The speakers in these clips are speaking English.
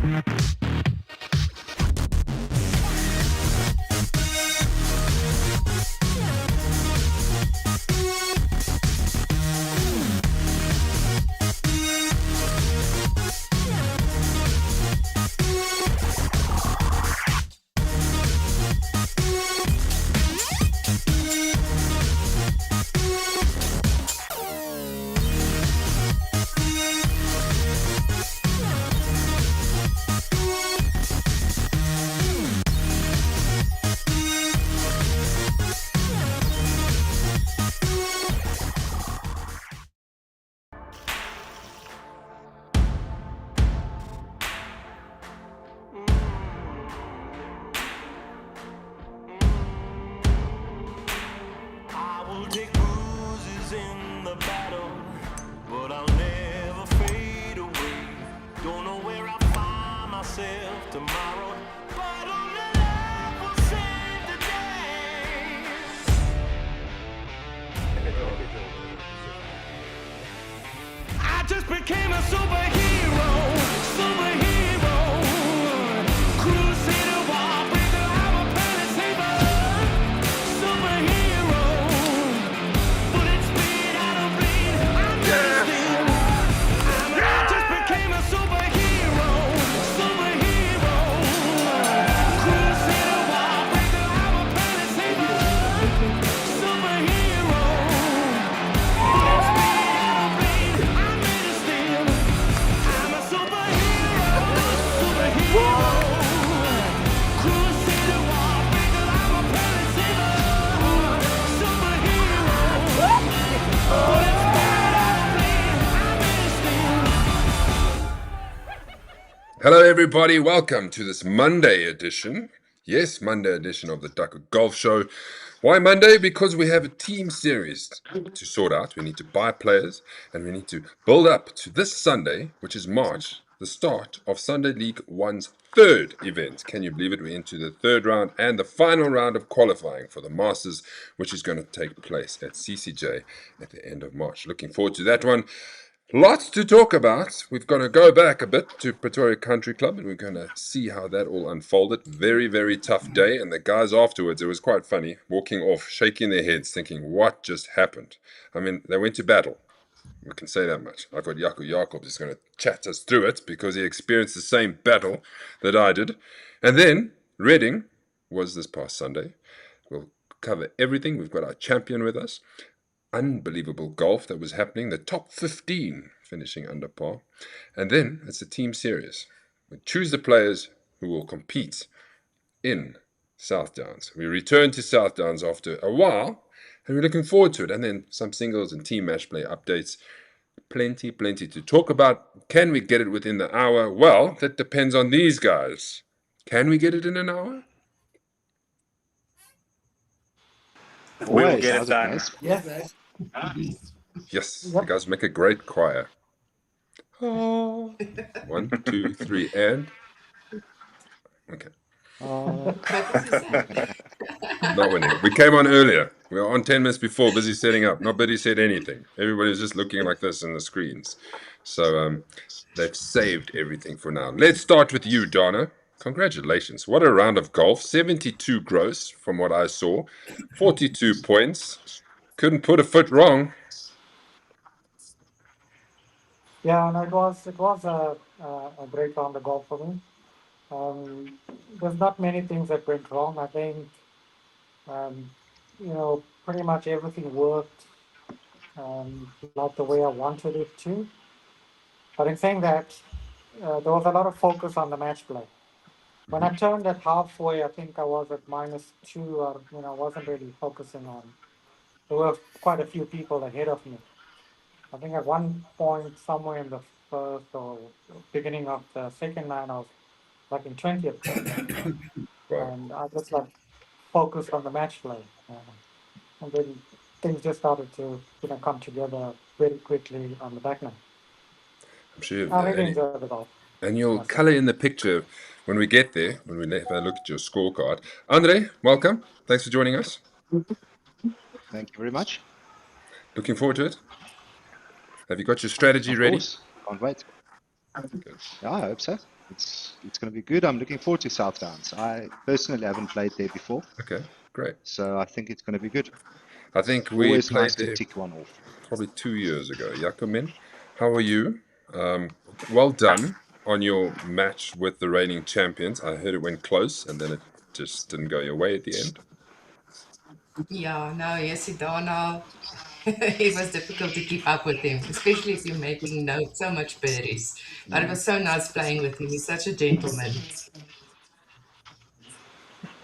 I just became a superhero, superhero. Crusader, wallbreaker, I'm a planet saver. Superhero. Bullet speed, I don't bleed, I'm medicine. I just became a superhero, superhero. Crusader, wallbreaker, I'm a planet saver. Superhero. Bullet speed, I don't bleed, I'm medicine. I'm a superhero, superhero. Crusader, wallbreaker, I'm a planet saver. Superhero. Bullet speed, I don't bleed, I'm medicine. Hello, everybody. Welcome to this Monday edition. Yes, Monday edition of the Duckhook Golf Show. Why Monday? Because we have a team series to sort out. We need to buy players and we need to build up to this Sunday, which is March, the start of Sunday League One's third event. Can you believe it? We're into the third round and the final round of qualifying for the Masters, which is going to take place at CCJ at the end of March. Looking forward to that one. Lots to talk about. We're going to go back a bit to Pretoria Country Club and we're going to see how that all unfolded. Very, very tough day. And the guys afterwards, it was quite funny, walking off, shaking their heads, thinking, what just happened? I mean, they went to battle. We can say that much. I thought Jacob is going to chat us through it because he experienced the same battle that I did. And then Reading was this past Sunday. We'll cover everything. We've got our champion with us. Unbelievable golf that was happening. The top 15 finishing under par. And then it's a team series. We choose the players who will compete in South Downs. We return to South Downs after a while and we're looking forward to it. And then some singles and team match play updates. Plenty to talk about. Can we get it within the hour? Well, that depends on these guys. Can we get it in an hour? We will get it done. Yes. Yes, you guys make a great choir. Oh. 1, 2, 3, and okay. Not winning. We came on earlier. We were on 10 minutes before, busy setting up. Nobody said anything. Everybody was just looking like this in the screens. So they've saved everything for now. Let's start with you, Donna. Congratulations. What a round of golf. 72 gross from what I saw. 42 points. Couldn't put a foot wrong. Yeah, and it was a great round of golf for me. There's not many things that went wrong. I think, pretty much everything worked not the way I wanted it to. But in saying that, there was a lot of focus on the match play. When I turned at halfway, I think I was at -2, or wasn't really focusing on. There were quite a few people ahead of me. I think at one point, somewhere in the first or beginning of the second line, I was like in 20th, Wow. and I just focused on the match play, and then things just started to come together very quickly on the back nine. I'm sure. I really enjoyed the golf. And you'll color in the picture when we get there, when we have a look at your scorecard. Andre, welcome. Thanks for joining us. Thank you very much. Looking forward to it. Have you got your strategy ready? Of course. Can't wait. Yeah, I hope so. It's going to be good. I'm looking forward to South Downs. I personally haven't played there before, Okay, great. so I think it's going to be good. I think we Always played nice to there tick one off. probably 2 years ago. Yakumin, how are you? Well done on your match with the reigning champions. I heard it went close and then it just didn't go your way at the end. Yeah, no, yes, Sidana. It was difficult to keep up with him, especially if you're making so much birdies. But it was so nice playing with him. He's such a gentleman.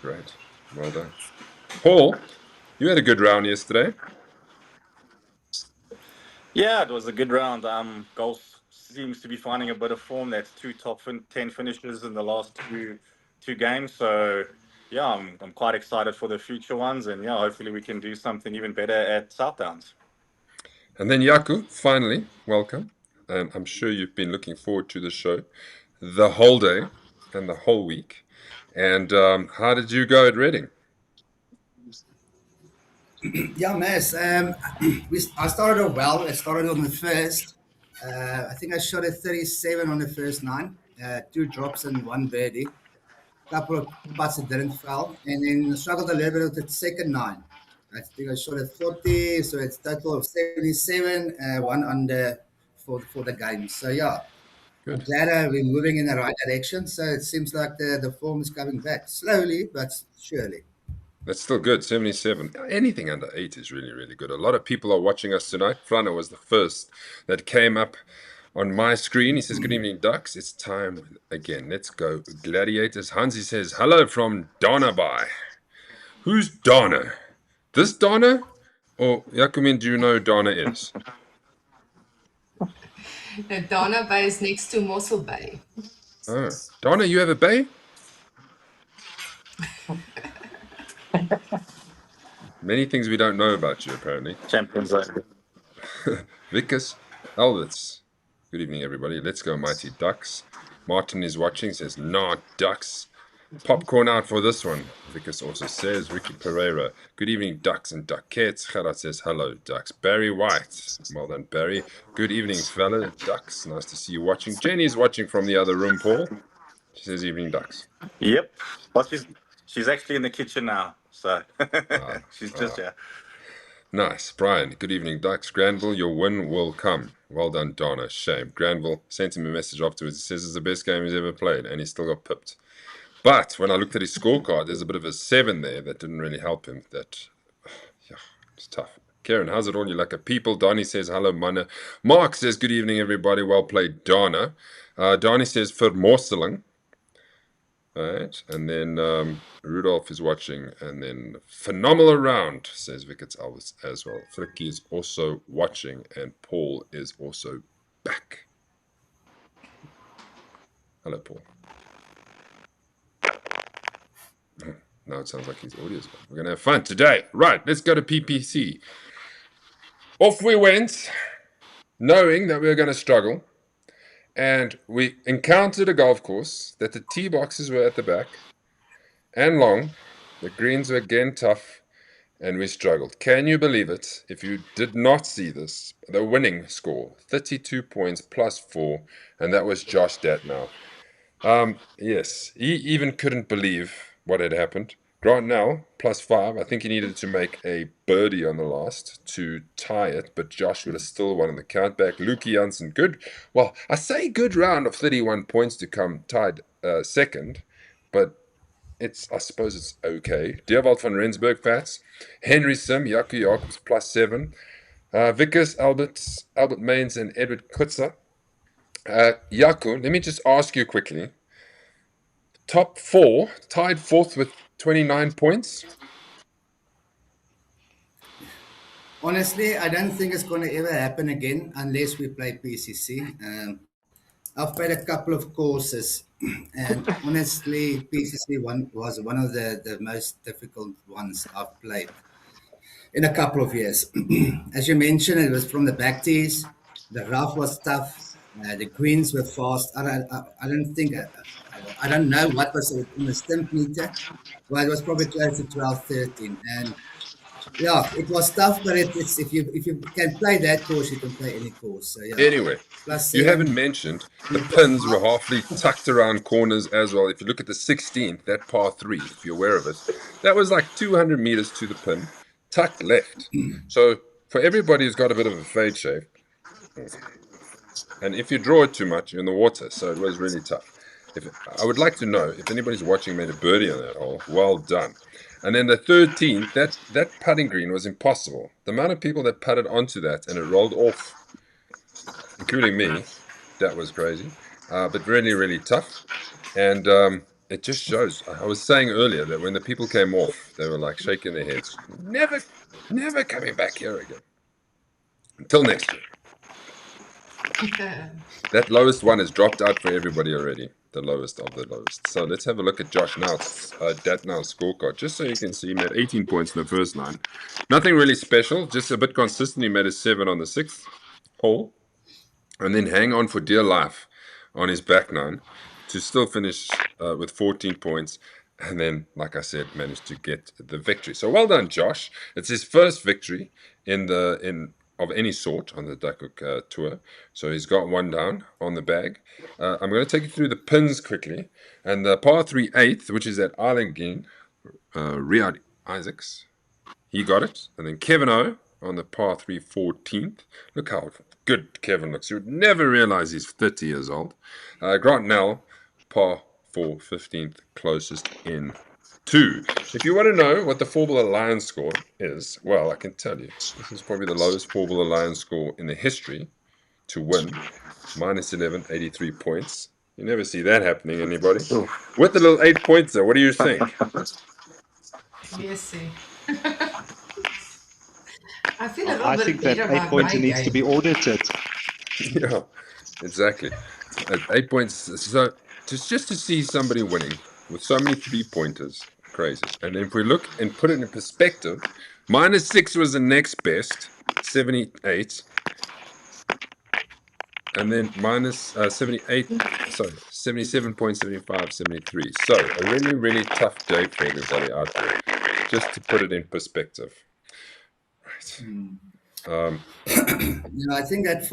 Great. Well done. Paul, you had a good round yesterday. Yeah, it was a good round. Golf seems to be finding a bit of form. That's two top 10 finishes in the last two games. So yeah, I'm quite excited for the future ones, and yeah, hopefully we can do something even better at South Downs. And then Yaku, finally, welcome. And I'm sure you've been looking forward to the show the whole day and the whole week. And how did you go at Reading? Yeah, Mass. I started off well. I started on the first. I think I shot at 37 on the first nine, two drops and one birdie. Couple of putts that didn't fall, and then struggled a little bit with the second nine. I think I shot at 40, so it's total of 77, one under for the game. So yeah, I'm Good. glad we're moving in the right direction. So it seems like the form is coming back slowly but surely. That's still good, 77. Anything under 8 is really, really good. A lot of people are watching us tonight. Frano was the first that came up on my screen. He says, good evening, Ducks. It's time again. Let's go, Gladiators. Hansi says, hello from Donaby. Who's Donna? This Donna? Or, Yakumin, do you know who Donna is? Donna Bay is next to Mossel Bay. Oh, Donna, you have a bay? Many things we don't know about you, apparently. Champions League. Vickers, Alberts. Good evening, everybody. Let's go, Mighty Ducks. Martin is watching, says, not Ducks. Popcorn out for this one. Vickers also says, Ricky Pereira. Good evening, Ducks and Duckettes. Gerard says, hello, Ducks. Barry White. Well done, Barry. Good evening, fellow Ducks. Nice to see you watching. Jenny is watching from the other room, Paul. She says, evening, Ducks. Yep. Well, she's actually in the kitchen now, so she's just here. Nice. Brian, good evening, Ducks. Granville, your win will come. Well done, Donna. Shame. Granville sent him a message afterwards. He says it's the best game he's ever played, and he still got pipped. But when I looked at his scorecard, there's a bit of a 7 there that didn't really help him. Yeah, it's tough. Karen, how's it all? You like a people? Donnie says, hello, Mana. Mark says, good evening, everybody. Well played, Donna. Donnie says, vermorseling. Right, and then Rudolph is watching, and then phenomenal round, says Vickets Elvis as well. Fricky is also watching, and Paul is also back. Hello, Paul. Now it sounds like his audio's gone. We're going to have fun today. Right, let's go to PPC. Off we went, knowing that we were going to struggle. And we encountered a golf course that the tee boxes were at the back and long. The greens were again tough, and we struggled. Can you believe it? If you did not see this, the winning score, 32 points plus 4, and that was Josh Datnow. Yes, he even couldn't believe what had happened. Grant Nell, plus 5. I think he needed to make a birdie on the last to tie it, but Josh would have still won in the countback. Lukey Janssen, good. Well, I say good round of 31 points to come tied second, but I suppose it's okay. Deerwald van Rensburg, Fats. Henry Sim, Yaku Jacobs, plus 7. Vickers, Albert Mains, and Edward Kutzer. Yaku, let me just ask you quickly. Top 4, tied 4th with 29 points. Honestly, I don't think it's going to ever happen again unless we play PCC. I've played a couple of courses, and honestly, PCC was one of the most difficult ones I've played in a couple of years. As you mentioned, it was from the back tees. The rough was tough. The greens were fast. I don't know what was in the stimp meter. Well, it was probably close to 12, 13. And Yeah, it was tough, but it's if you can play that course, you can play any course. So yeah, Anyway, plus you haven't 7 mentioned on the the par pins were 5. halfly tucked around corners as well. If you look at the 16th, that par 3, if you're aware of it, that was like 200 meters to the pin, tucked left. So for everybody who's got a bit of a fade shape, and if you draw it too much, you're in the water. So it was really tough. I would like to know if anybody's watching made a birdie on that hole. Well done. And then the 13th, that putting green was impossible. The amount of people that putted onto that and it rolled off, including me, that was crazy. But really, really tough. And it just shows. I was saying earlier that when the people came off, they were like shaking their heads. Never, never coming back here again. Until next year. That lowest one is dropped out for everybody already. The lowest of the lowest. So let's have a look at Josh Now's scorecard, just so you can see he made 18 points in the first 9. Nothing really special, just a bit consistent. He made a 7 on the 6th hole, and then hang on for dear life on his back 9 to still finish with 14 points. And then, like I said, managed to get the victory. So well done, Josh. It's his first victory in of any sort on the Duckhook tour. So he's got one down on the bag. I'm going to take you through the pins quickly. And the par 3 8th, which is at Arlington, Riyad Isaacs, he got it. And then Kevin O on the par 3 14th. Look how good Kevin looks. You would never realize he's 30 years old. Grant Nell, par 4 15th, closest in 2. If you want to know what the 4-Ball Alliance score is, well, I can tell you. This is probably the lowest 4-Ball Alliance score in the history to win. Minus 11, 83 points. You never see that happening, anybody. With the little 8 points there, what do you think? Yes, sir. I feel a little I bit think that better 8 about pointer my needs to game. be audited. Yeah, exactly. At 8 points, so just to see somebody winning with so many 3-pointers, crazy. And if we look and put it in perspective, minus 6 was the next best, 78, and then minus 78, sorry, 77.75, 73. So a really, really tough day for everybody out there, just to put it in perspective. Right. I think that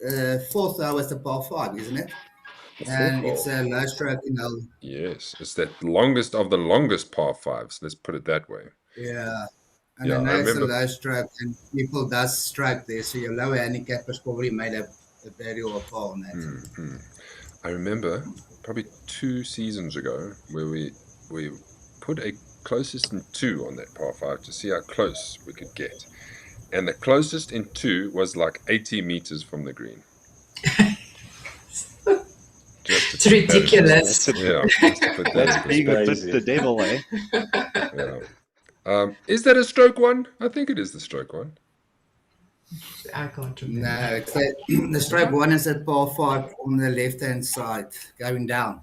the fourth hour is the par 5, isn't it? The fourth And hole. it's a low stroke, Yes, it's that longest of the longest par 5s. Let's put it that way. yeah. And I Yeah, I know it's a remember. low stroke, and people does strike there, so your lower handicappers probably made a birdie or a par on that. I remember probably 2 seasons ago where we put a closest in 2 on that par 5 to see how close we could get, and the closest in 2 was like 80 meters from the green. Just to It's put that in ridiculous. yeah, just to put that in That's being a bit Crazy. the devil, eh? Yeah. Is that a stroke one? I think it is the stroke one. I can't No, remember. it's the stroke 1 is at par 5 on the left hand side, going down.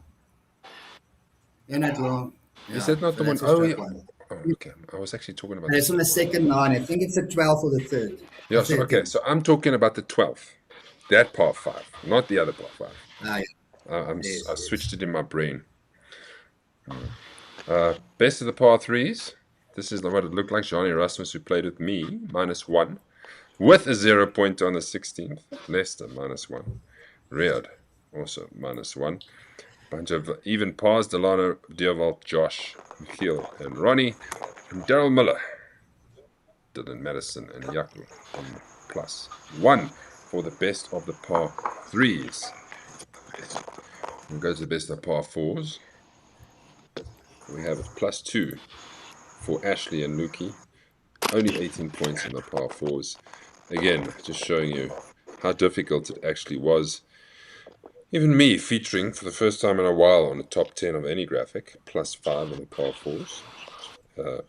You're not wrong. Is Yeah, that not so the one? that's a Oh, yeah. stroke 1. Oh, okay. I was actually talking about And the it's on the second one. second 9. I think it's the 12th or the 3rd. Yeah, The so okay, 13th. so I'm talking about the 12th. That par 5, not the other par 5. Ah, yeah. I Yes. switched it in my brain. Best of the par 3s. This is what it looked like. Johnny Erasmus, who played with me, -1. With a 0 point on the 16th. Leicester, -1. Riyadh, also -1. Bunch of even pars. Delano, Deerwald, Josh, Michiel, and Ronnie. And Daryl Miller, Dylan Madison, and Yaku on +1 for the best of the par 3s. We'll go to the best of the par 4s. We have +2 for Ashley and Lukey. Only 18 points in the par 4s. Again, just showing you how difficult it actually was. Even me featuring for the first time in a while on the top 10 of any graphic, +5 in the par 4s.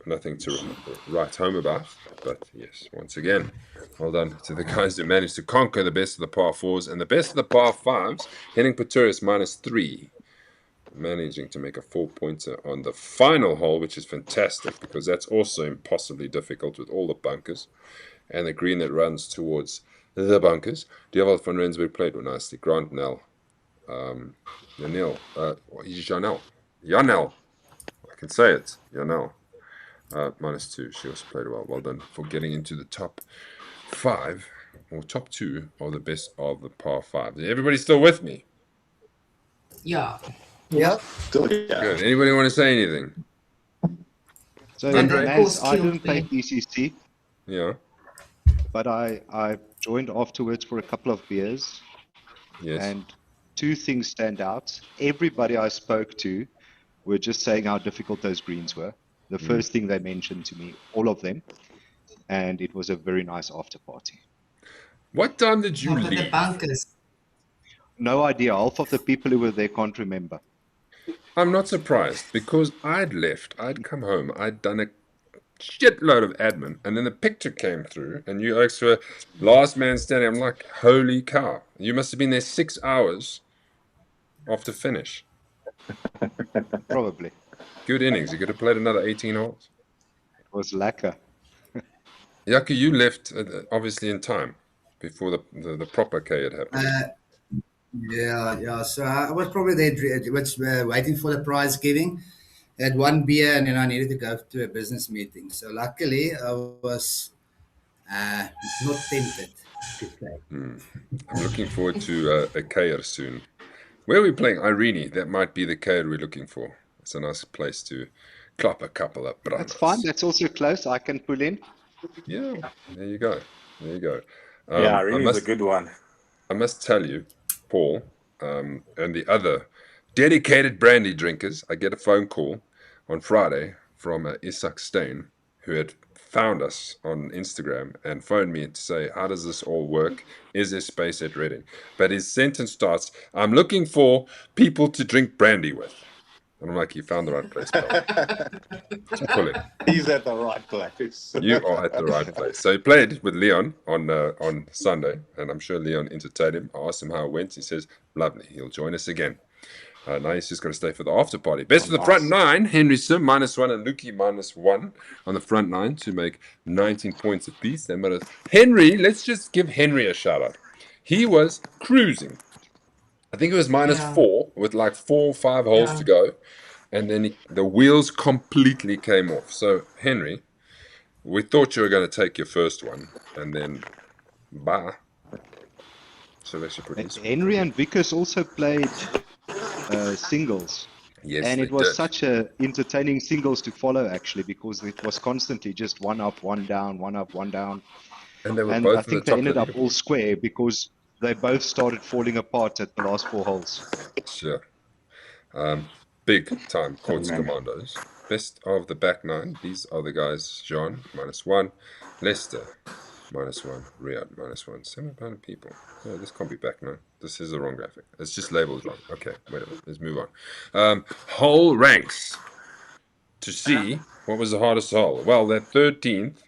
Nothing to write home about, but yes, once again, well done to the guys who managed to conquer the best of the par 4s and the best of the par 5s. Henning Pretoria -3, managing to make a 4-pointer on the final hole, which is fantastic because that's also impossibly difficult with all the bunkers and the green that runs towards the bunkers. Dewald van Rensburg played well nicely. Grant Nell, Janelle, Janelle, I can say it, Janelle. -2. She also played well. Well done for getting into the top 5 or top 2 of the best of the par 5. Everybody still with me? Yeah. Still, yeah. Good. Anybody want to say anything? So, And Andre? that Naz, course I killed didn't play me. PCC, Yeah. but I joined afterwards for a couple of beers, Yes. and two things stand out. Everybody I spoke to were just saying how difficult those greens were. The first thing they mentioned to me, all of them, and it was a very nice after party. What time did you Yeah, but the leave? bunkers. No idea. Half of the people who were there can't remember. I'm not surprised because I'd left. I'd come home. I'd done a shitload of admin, and then the picture came through, and you extra last man standing. I'm like, holy cow! You must have been there 6 hours after finish. Probably. Good innings. You could have played another 18 holes. It was lacquer. Yaki, you left obviously in time before the proper K had happened. Yeah. So I was probably there waiting for the prize giving. I had one beer and then I needed to go to a business meeting. So luckily, I was not tempted to play. I'm looking forward to a Kayer soon. Where are we playing? Irene. That might be the Kayer we're looking for. It's a nice place to clap a couple of That's fine. brandas. That's also close. I can pull in. Yeah, there you go. There you go. Yeah, I really is a must good one. I must tell you, Paul, and the other dedicated brandy drinkers, I get a phone call on Friday from Isak Steen, who had found us on Instagram and phoned me to say, how does this all work? Is there space at Reading? But his sentence starts, I'm looking for people to drink brandy with. And I'm like, you found the right place, pal. Just pull it. He's at the right place. You are at the right place. So he played with Leon on Sunday, and I'm sure Leon entertained him. I asked him how it went. He says, lovely. He'll join us again. Now he's just going to stay for the after party. Best of the front 9, Henry Sim -1 and Lukey -1 on the front 9 to make 19 points apiece. Henry, let's just give Henry a shout out. He was cruising. I think it was -4 with like 4 or 5 holes to go. And then the wheels completely came off. So, Henry, we thought you were going to take your first one, and then, bah. So let's actually put this one. Henry and Vickers also played singles. Yes, And they it was did. such a entertaining singles to follow, actually, because it was constantly just one up, one down, one up, one down. And they were And both I at the think they top of ended the up all square because they both started falling apart at the last 4 holes. Sure. Big time Courts Commandos. Best of the back 9. These are the guys. Jean, -1. Lester, -1. Riyadh, -1. 7 people. No, this can't be back 9. This is the wrong graphic. It's just labeled wrong. Okay, whatever. Let's move on. Hole ranks. To see what was the hardest hole. Well, that 13th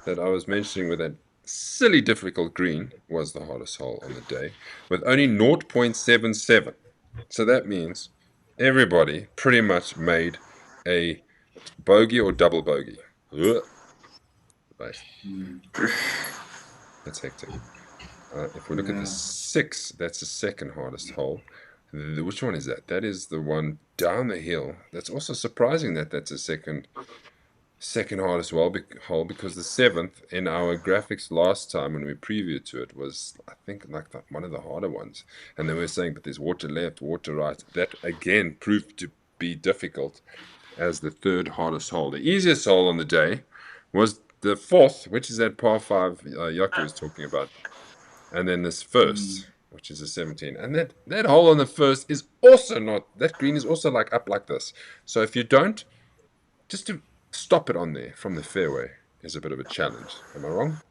that I was mentioning with that silly difficult green was the hardest hole on the day with only 0.77. So that means everybody pretty much made a bogey or double bogey. Ugh. Right. That's hectic. If we look at the 6, that's the second hardest hole. Which one is that? That is the one down the hill. That's also surprising that that's a second hardest hole because the 7th in our graphics last time when we previewed to it was, I think, like one of the harder ones. And they were saying, but there's water left, water right. That again proved to be difficult as the 3rd hardest hole. The easiest hole on the day was the 4th, which is that par 5 Yaku was talking about. And then this 1st, which is a 17. And that hole on the 1st is also not, that green is also like up like this. So if you don't, just to stop it on there from the fairway is a bit of a challenge. Am I wrong?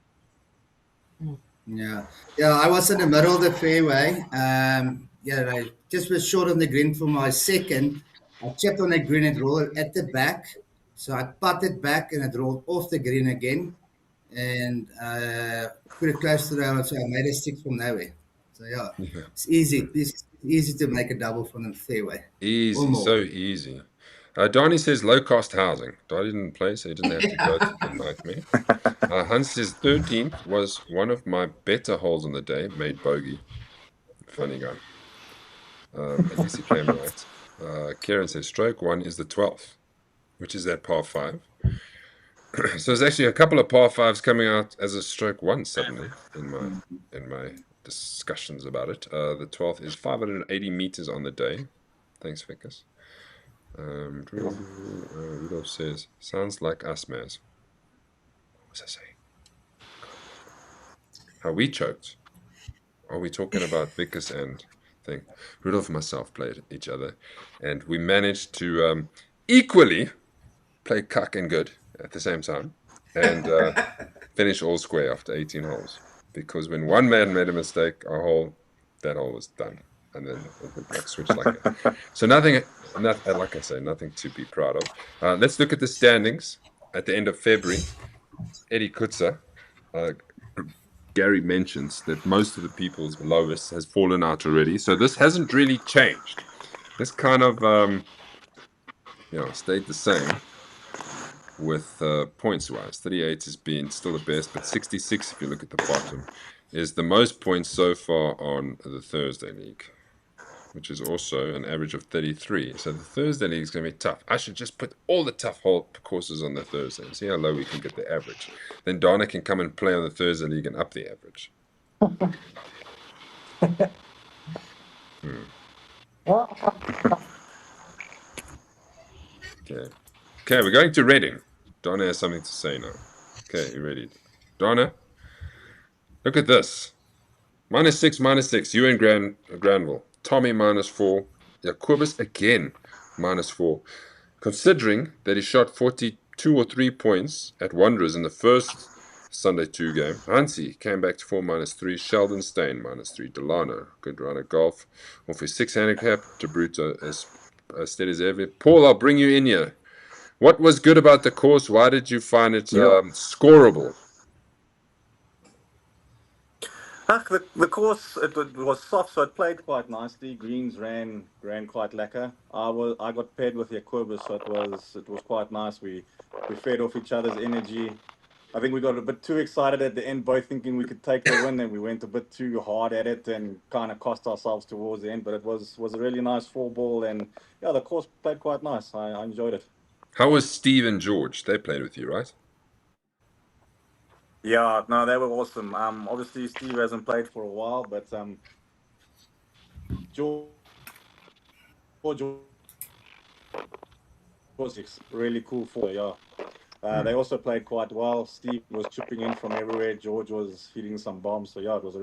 Yeah, I was in the middle of the fairway. I just was short on the green for my second. I chipped on the green and rolled it at the back. So I putted back and it rolled off the green again. And put it close to the road. So I made a stick from nowhere. So yeah, it's easy. It's easy to make a double from the fairway. Easy, Or more. so easy. Donnie says low-cost housing. Donnie didn't play, so he didn't have to go to the nightmare. Hans says 13th was one of my better holes on the day, made bogey. Funny guy. At least he came right. Kieran says stroke 1 is the 12th, which is that par 5. So there's actually a couple of par fives coming out as a stroke one suddenly in my discussions about it. The 12th is 580 meters on the day. Thanks, Vickers. Rudolph says, sounds like us, Maz. What was I saying? How we choked. Are we talking about Vickers and thing? Rudolph and myself played each other, and we managed to equally play cuck and good at the same time, and finish all square after 18 holes. Because when one man made a mistake, that hole was done, and then it like switched like that. So nothing, like I say, nothing to be proud of. Let's look at the standings at the end of February. Eddie Kutzer, Gary mentions that most of the people's lowest has fallen out already, so this hasn't really changed. This kind of stayed the same with points wise. 38 has been still the best, but 66, if you look at the bottom, is the most points so far on the Thursday league, which is also an average of 33. So the Thursday league is going to be tough. I should just put all the tough hole courses on the Thursday and see how low we can get the average. Then Donna can come and play on the Thursday league and up the average. Okay, we're going to Reading. Donna has something to say now. Okay, you ready? Donna, look at this. -6, you and Granville. Tommy -4. Jacobus again -4. Considering that he shot 42 or 3 points at Wanderers in the first Sunday 2 game. Hansi came back to 4 -3. Sheldon Stain -3. Delano, good runner golf. Off his 6 handicap. De Bruto as steady as ever. Paul, I'll bring you in here. What was good about the course? Why did you find it scoreable? The course it was soft, so it played quite nicely. Greens ran quite lacquer. I got paired with Jacobus, so it was quite nice. We fed off each other's energy. I think we got a bit too excited at the end, both thinking we could take the win, and we went a bit too hard at it and kind of cost ourselves towards the end. But it was a really nice 4-ball, and yeah, the course played quite nice. I enjoyed it. How was Steve and George? They played with you, right? Yeah, no, they were awesome. Obviously Steve hasn't played for a while, but George was really cool for yeah. They also played quite well. Steve was chipping in from everywhere. George was hitting some bombs. So yeah, it was a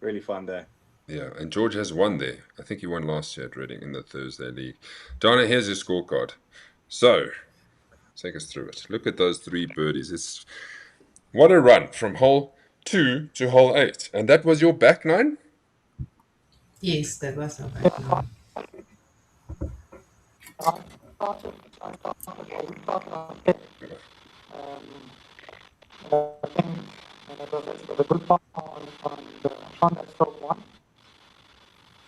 really fun day. Yeah, and George has won there. I think he won last year at Reading in the Thursday league. Donna, here's your scorecard. So, take us through it. Look at those 3 birdies. What a run from hole 2 to hole 8. And that was your back 9? Yes, that was our back nine. It was a good part on that stroke one.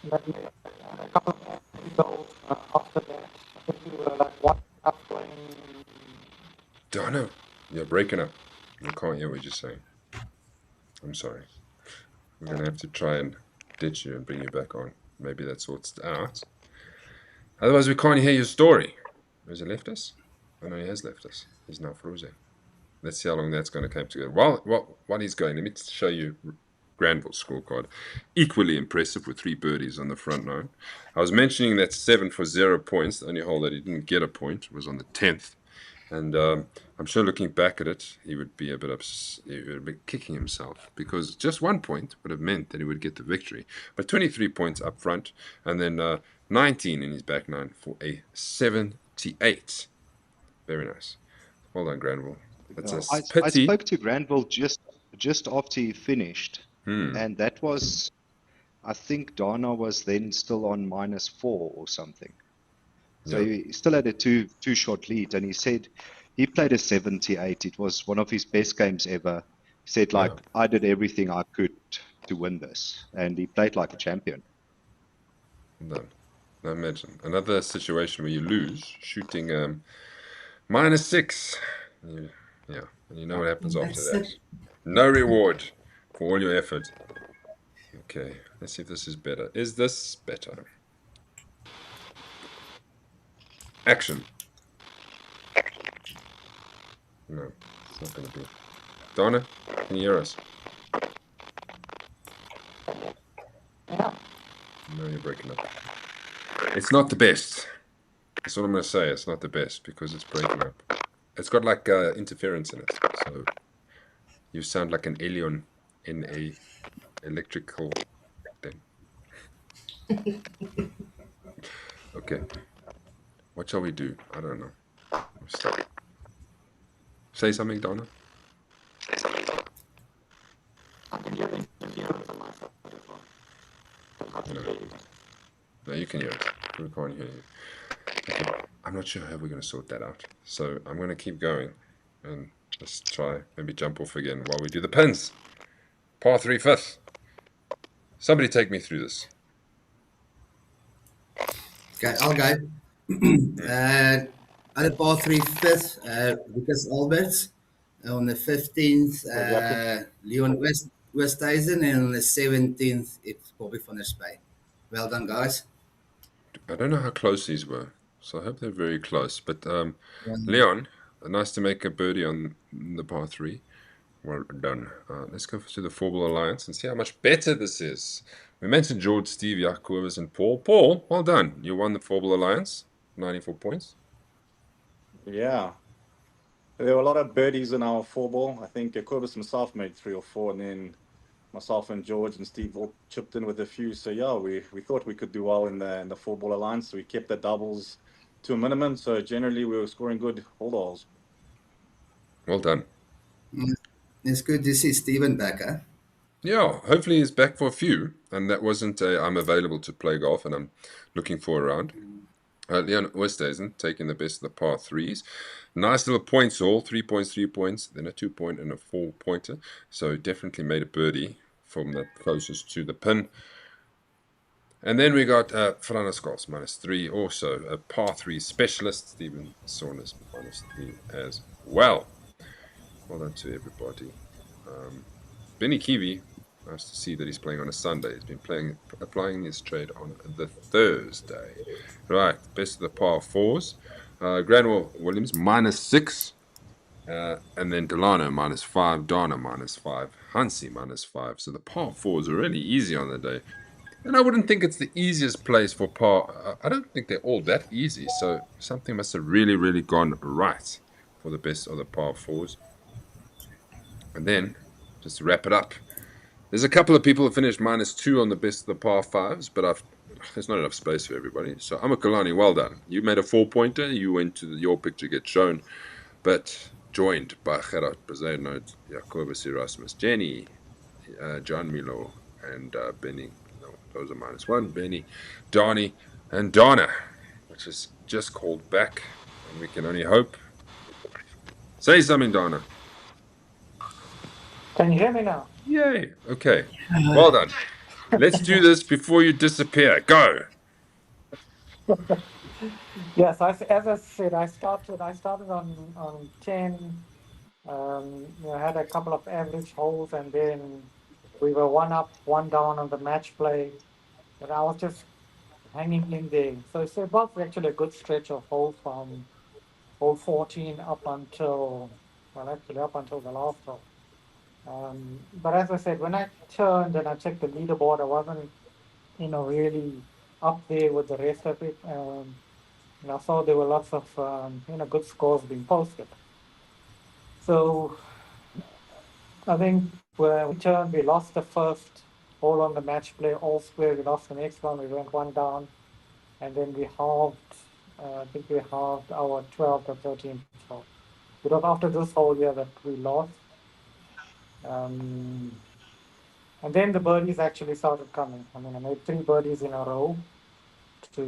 Then a couple of goals after that. I think we were like one up going. Donna, you're breaking up. I can't hear what you're saying. I'm sorry. We're going to have to try and ditch you and bring you back on. Maybe that sorts it out. Otherwise, we can't hear your story. Has he left us? Oh, no, he has left us. He's now frozen. Let's see how long that's going to come together. While he's going, let me show you Granville's scorecard. Equally impressive with 3 birdies on the front 9. I was mentioning that 7 for 0 points. The only hole that he didn't get a point was on the 10th. And I'm sure looking back at it, he would be a bit he would be kicking himself, because just 1 point would have meant that he would get the victory. But 23 points up front, and then 19 in his back 9 for a 78. Very nice. Well done, Granville. That's a I pity. spoke to Granville just after he finished, and that was, I think Dana was then still on -4 or something. So Yeah. he still had a two shot lead, and he said he played a 78. It was one of his best games ever. He said, like, I did everything I could to win this, and he played like a champion. Well done. Now imagine another situation where you lose shooting -6. Yeah, and you know what happens after That's that. it. No reward for all your effort. Okay, let's see if this is better. Is this better? Action. No. It's not going to be. Donna, can you hear us? Yeah. No, you're breaking up. It's not the best. That's what I'm going to say. It's not the best because it's breaking up. It's got like interference in it. So you sound like an alien in a electrical thing. Okay. What shall we do? I don't know. Stop. Say something, Donna. No. No, you can hear it. We can't hear you. Okay. I'm not sure how we're going to sort that out. So I'm going to keep going and just try maybe jump off again while we do the pins. Par 3 fifth. Somebody take me through this. Okay, I'll go. At the par 3 fifth, Lucas Alberts. On the 15th, Good luck. Leon Westhuizen. And on the 17th, it's Bobby van der Spy. Well done, guys. I don't know how close these were, so I hope they're very close. But Um, Leon, nice to make a birdie on the par 3. Well done. Let's go to the Four Ball Alliance and see how much better this is. We mentioned George, Steve, Jacobus, and Paul. Paul, well done. You won the Four Ball Alliance, 94 points. Yeah. There were a lot of birdies in our four ball. I think Corbis himself made 3 or 4, and then myself and George and Steve all chipped in with a few. So yeah, we thought we could do well in the four ball alliance. So we kept the doubles to a minimum. So generally we were scoring good hold alls. Well done. it's good to see Stephen back, huh? Yeah, hopefully he's back for a few. And that wasn't a I'm available to play golf and I'm looking for a round. Leon Oosthuizen taking the best of the par threes. Nice little points all, 3 points, 3 points, then a 2-point and a 4-pointer. So definitely made a birdie from the closest to the pin. And then we got Francis Goss, -3. Also a par 3 specialist, Stephen Saunders, -3 as well. Well done to everybody. Benny Kiwi, nice to see that he's playing on a Sunday. He's been applying his trade on the Thursday. Right, best of the par fours. Granwell Williams -6. And then Delano -5. Donna -5. Hansi -5. So the par fours are really easy on the day. And I wouldn't think it's the easiest place for par. I don't think they're all that easy. So something must have really, really gone right for the best of the par fours. And then, just to wrap it up, there's a couple of people who finished -2 on the best of the par fives, but there's not enough space for everybody. So Amakalani, well done. You made a 4-pointer. You went to your picture get shown, but joined by Gerard Bezerno, Jacobus Erasmus, Jenny, John Milo, and Benny. No, those are -1. Benny, Donnie, and Donna, which is just called back, and we can only hope. Say something, Donna. Can you hear me now? Yay. Okay. Well done. Let's do this before you disappear. Go. Yes, as I said, I started on 10. Had a couple of average holes, and then we were one up, one down on the match play. But I was just hanging in there. So it was actually a good stretch of holes from hole 14 up until, well, actually up until the last hole. But as I said, when I turned and I checked the leaderboard, I wasn't, really up there with the rest of it. And I saw there were lots of, good scores being posted. So I think when we turned, we lost the first hole on the match play, all square. We lost the next one. We went one down, and then we halved. I think we halved our 12th or 13th hole. It was after this hole here that we lost. And then the birdies actually started coming. I mean, I made 3 birdies in a row to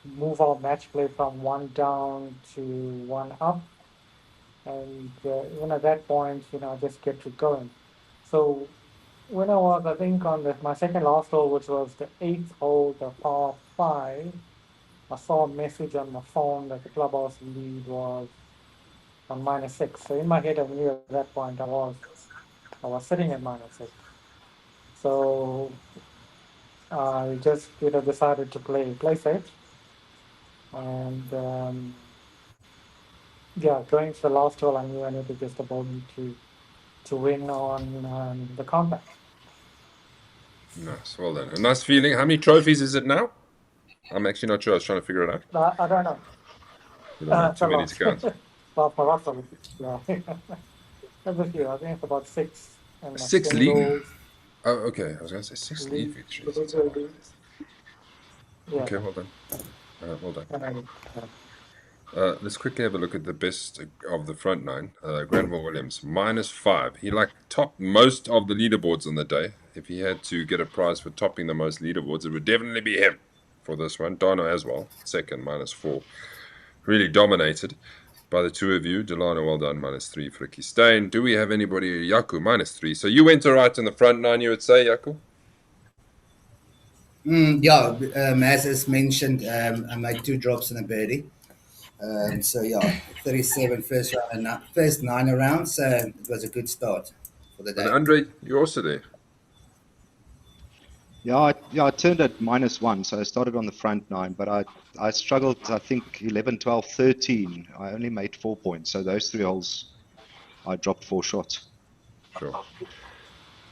move our match play from one down to one up. And even at that point, I just kept it going. So when I was, I think, on my second last hole, which was the 8th hole, the par 5, I saw a message on my phone that the clubhouse lead was on -6. So in my head, I knew at that point I was sitting at -6. So I just decided to play safe, and Yeah, going to the last hole, I knew I needed just a bogey to win on the comeback. Nice, well done. A nice feeling. How many trophies is it now? I'm actually not sure. I was trying to figure it out. I don't know. You don't know. It's Too a many to lot. count. Well, for us, yeah. There's a few. I think it's about 6 and Six league. singles, Oh, okay. I was going to say 6 league league, victories. That's a individual lot. leagues. Yeah. Okay, well done. Well done. And then, Let's quickly have a look at the best of the front nine. Granville Williams, -5. He topped most of the leaderboards on the day. If he had to get a prize for topping the most leaderboards, it would definitely be him for this one. Dano as well, second, -4. Really dominated by the two of you. Delano, well done, -3. Fricky Stain. Do we have anybody? Yaku, -3. So you went all right in the front nine, you would say, Yaku? Yeah, as is mentioned, I made 2 drops and a birdie. So yeah, 37 first 9 rounds. So it was a good start for the And day. Andre, you're also there. Yeah, I turned at -1, so I started on the front nine, but I struggled, I think 11, 12, 13. I only made 4 points, so those 3 holes I dropped 4 shots. Sure.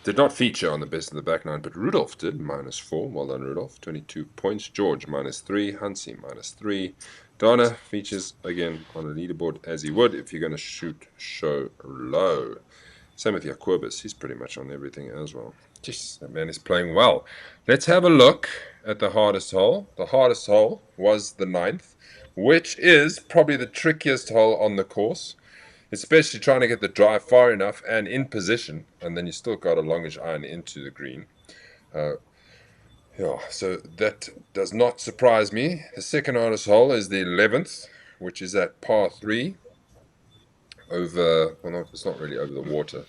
Did not feature on the best of the back nine, but Rudolph did, -4. Well done, Rudolph. 22 points. George, -3. Hansi, -3. Donna features again on the leaderboard as he would if you're going to show low. Same with Jacobus. He's pretty much on everything as well. Jeez, that man is playing well. Let's have a look at the hardest hole. The hardest hole was the 9th, which is probably the trickiest hole on the course, especially trying to get the drive far enough and in position, and then you still got a longish iron into the green. Yeah, so that does not surprise me. The second hardest hole is the 11th, which is at par 3 over, well, no, it's not really over the water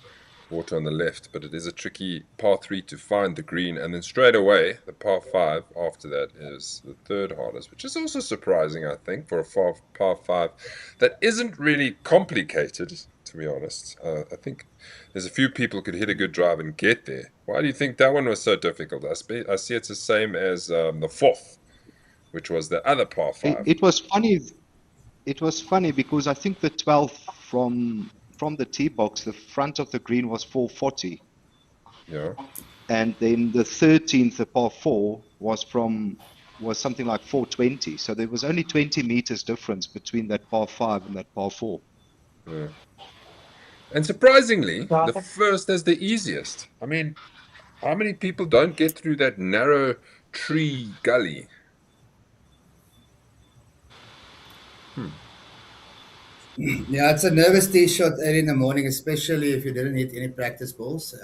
on the left, but it is a tricky par 3 to find the green, and then straight away, the par 5 after that is the third hardest, which is also surprising, I think, for a par 5 that isn't really complicated, to be honest. I think there's a few people could hit a good drive and get there. Why do you think that one was so difficult? I see it's the same as the 4th, which was the other par 5. It was funny. It was funny because I think the 12th from the tee box, the front of the green was 440, Yeah. and then the 13th, the par 4, was something like 420. So there was only 20 meters difference between that par 5 and that par 4. Yeah. And surprisingly, yeah, I the think, first is the easiest. I mean, how many people don't get through that narrow tree gully? Yeah, it's a nervous tee shot early in the morning, especially if you didn't hit any practice balls.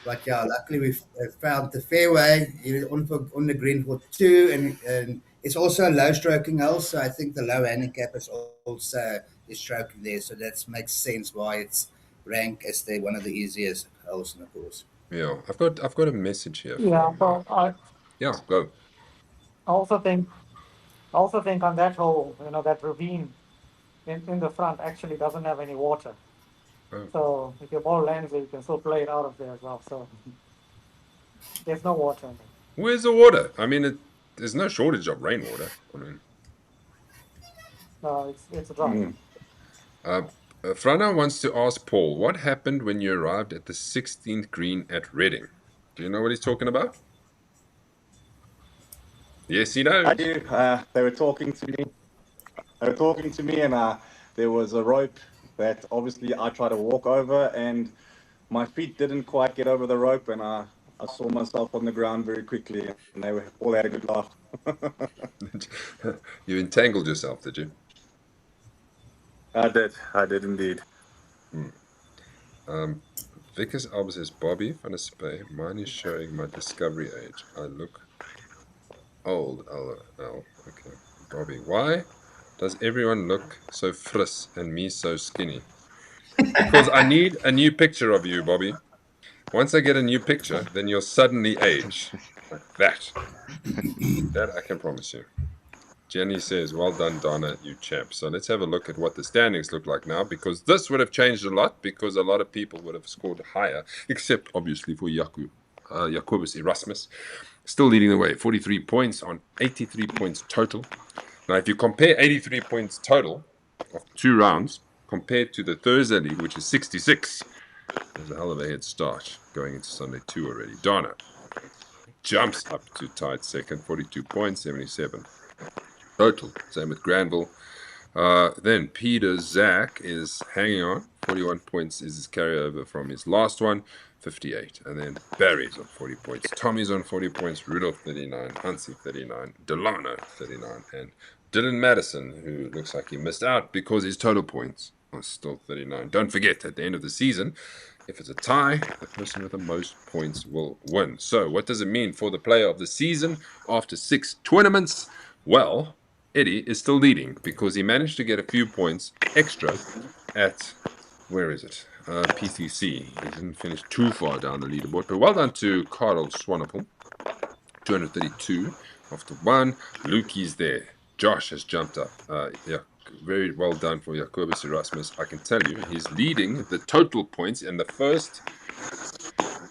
But yeah, luckily we found the fairway on the green for 2, and it's also a low stroking hole, so I think the low handicap is also is stroking there, so that makes sense why it's ranked as one of the easiest holes in the course. Yeah, I've got a message here yeah. from. So Yeah, go. I also think on that hole, that ravine in the front actually doesn't have any water. Oh. So if your ball lands there, you can still play it out of there as well. So there's no water in there. Where's the water? I mean, there's no shortage of rainwater. I mean, No, it's dry. Frana wants to ask Paul, what happened when you arrived at the 16th green at Reading? Do you know what he's talking about? Yes, he knows. I do. They were talking to me. And there was a rope that obviously I tried to walk over, and my feet didn't quite get over the rope, and I saw myself on the ground very quickly, and they all had a good laugh. You entangled yourself, did you? I did indeed. Vickers Alba says, Bobby van der Spey, mine is showing my discovery age. I look old, LOL. Okay. Bobby, why does everyone look so fris and me so skinny? Because I need a new picture of you, Bobby. Once I get a new picture, then you'll suddenly age. Like that. That I can promise you. Jenny says, well done, Donna, you champ. So let's have a look at what the standings look like now, because this would have changed a lot, because a lot of people would have scored higher, except obviously for Jacobus Erasmus. Still leading the way, 43 points on 83 points total. Now, if you compare 83 points total of 2 rounds compared to the Thursday league, which is 66. There's a hell of a head start going into Sunday 2 already. Donna jumps up to tied second, 42 points, 77 total. Same with Granville. Then Peter Zach is hanging on. 41 points is his carryover from his last one, 58. And then Barry's on 40 points. Tommy's on 40 points. Rudolph 39. Hansi 39. Delano 39. And Dylan Madison, who looks like he missed out because his total points are still 39. Don't forget, at the end of the season, if it's a tie, the person with the most points will win. So what does it mean for the player of the season after 6 tournaments? Well, Eddie is still leading because he managed to get a few points extra at, where is it? PCC. He didn't finish too far down the leaderboard, but well done to Carl Swanepoel. 232 after 1. Lukey's there. Josh has jumped up. Yeah, very well done for Jacobus Erasmus. I can tell you, he's leading the total points in the first,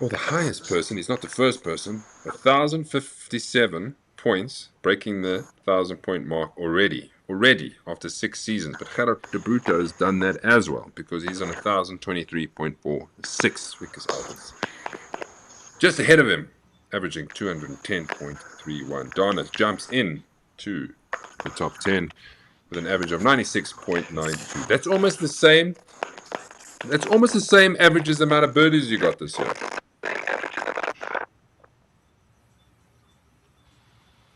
or the highest person. He's not the first person. 1,057 points, breaking the 1,000-point mark already after 6 seasons. But Gerard de Bruyne has done that as well because he's on 1,023.46 Vickers Albers. Just ahead of him, averaging 210.31. Donna jumps in to the top 10 with an average of 96.92. That's almost the same. That's almost the same average as the amount of birdies you got this year.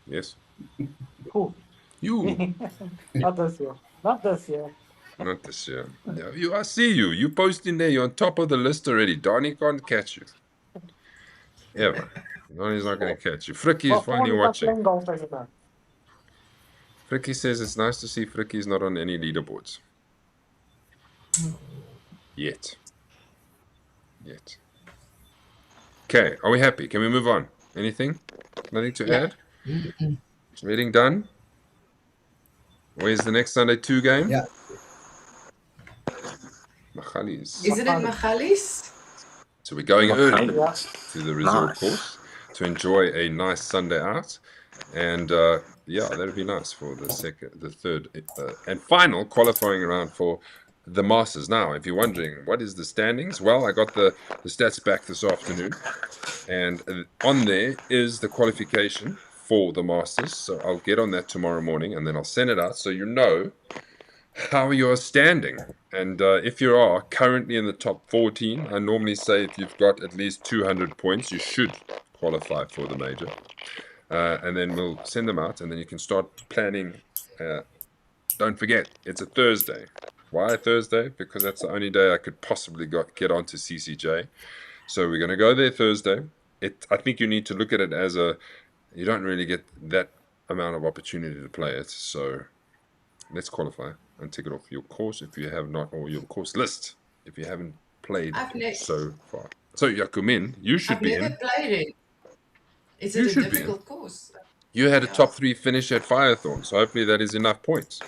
Yes. Who? You. Not this year. Not this year. Not this year. Yeah, I see you. You post in there. You're on top of the list already. Donnie can't catch you. Ever. Donnie's not going to catch you. Fricky is finally watching. Playing golf as well. Fricky says it's nice to see Fricky's not on any leaderboards. Yet. Okay, are we happy? Can we move on? Anything? Nothing to add? Reading done? Where's the next Sunday 2 game? Yeah. Machalis. Isn't it Machalis? So we're going early Yeah. to the resort Nice. course to enjoy a nice Sunday out. And yeah, that'd be nice for the third and final qualifying round for the Masters. Now, if you're wondering, what is the standings? Well, I got the stats back this afternoon. And on there is the qualification for the Masters. So I'll get on that tomorrow morning and then I'll send it out so you know how you're standing. And if you are currently in the top 14, I normally say if you've got at least 200 points, you should qualify for the major. And then we'll send them out and then you can start planning. Don't forget, it's a Thursday. Why Thursday? Because that's the only day I could possibly get onto CCJ. So we're going to go there Thursday. I think you need to look at it as you don't really get that amount of opportunity to play it. So let's qualify and tick it off your course if you have not, or your course list if you haven't played so far. So Yakumin, you should be I've in. never played it. Is You it a should be in. difficult course? You had a top 3 finish at Firethorn, so hopefully that is enough points.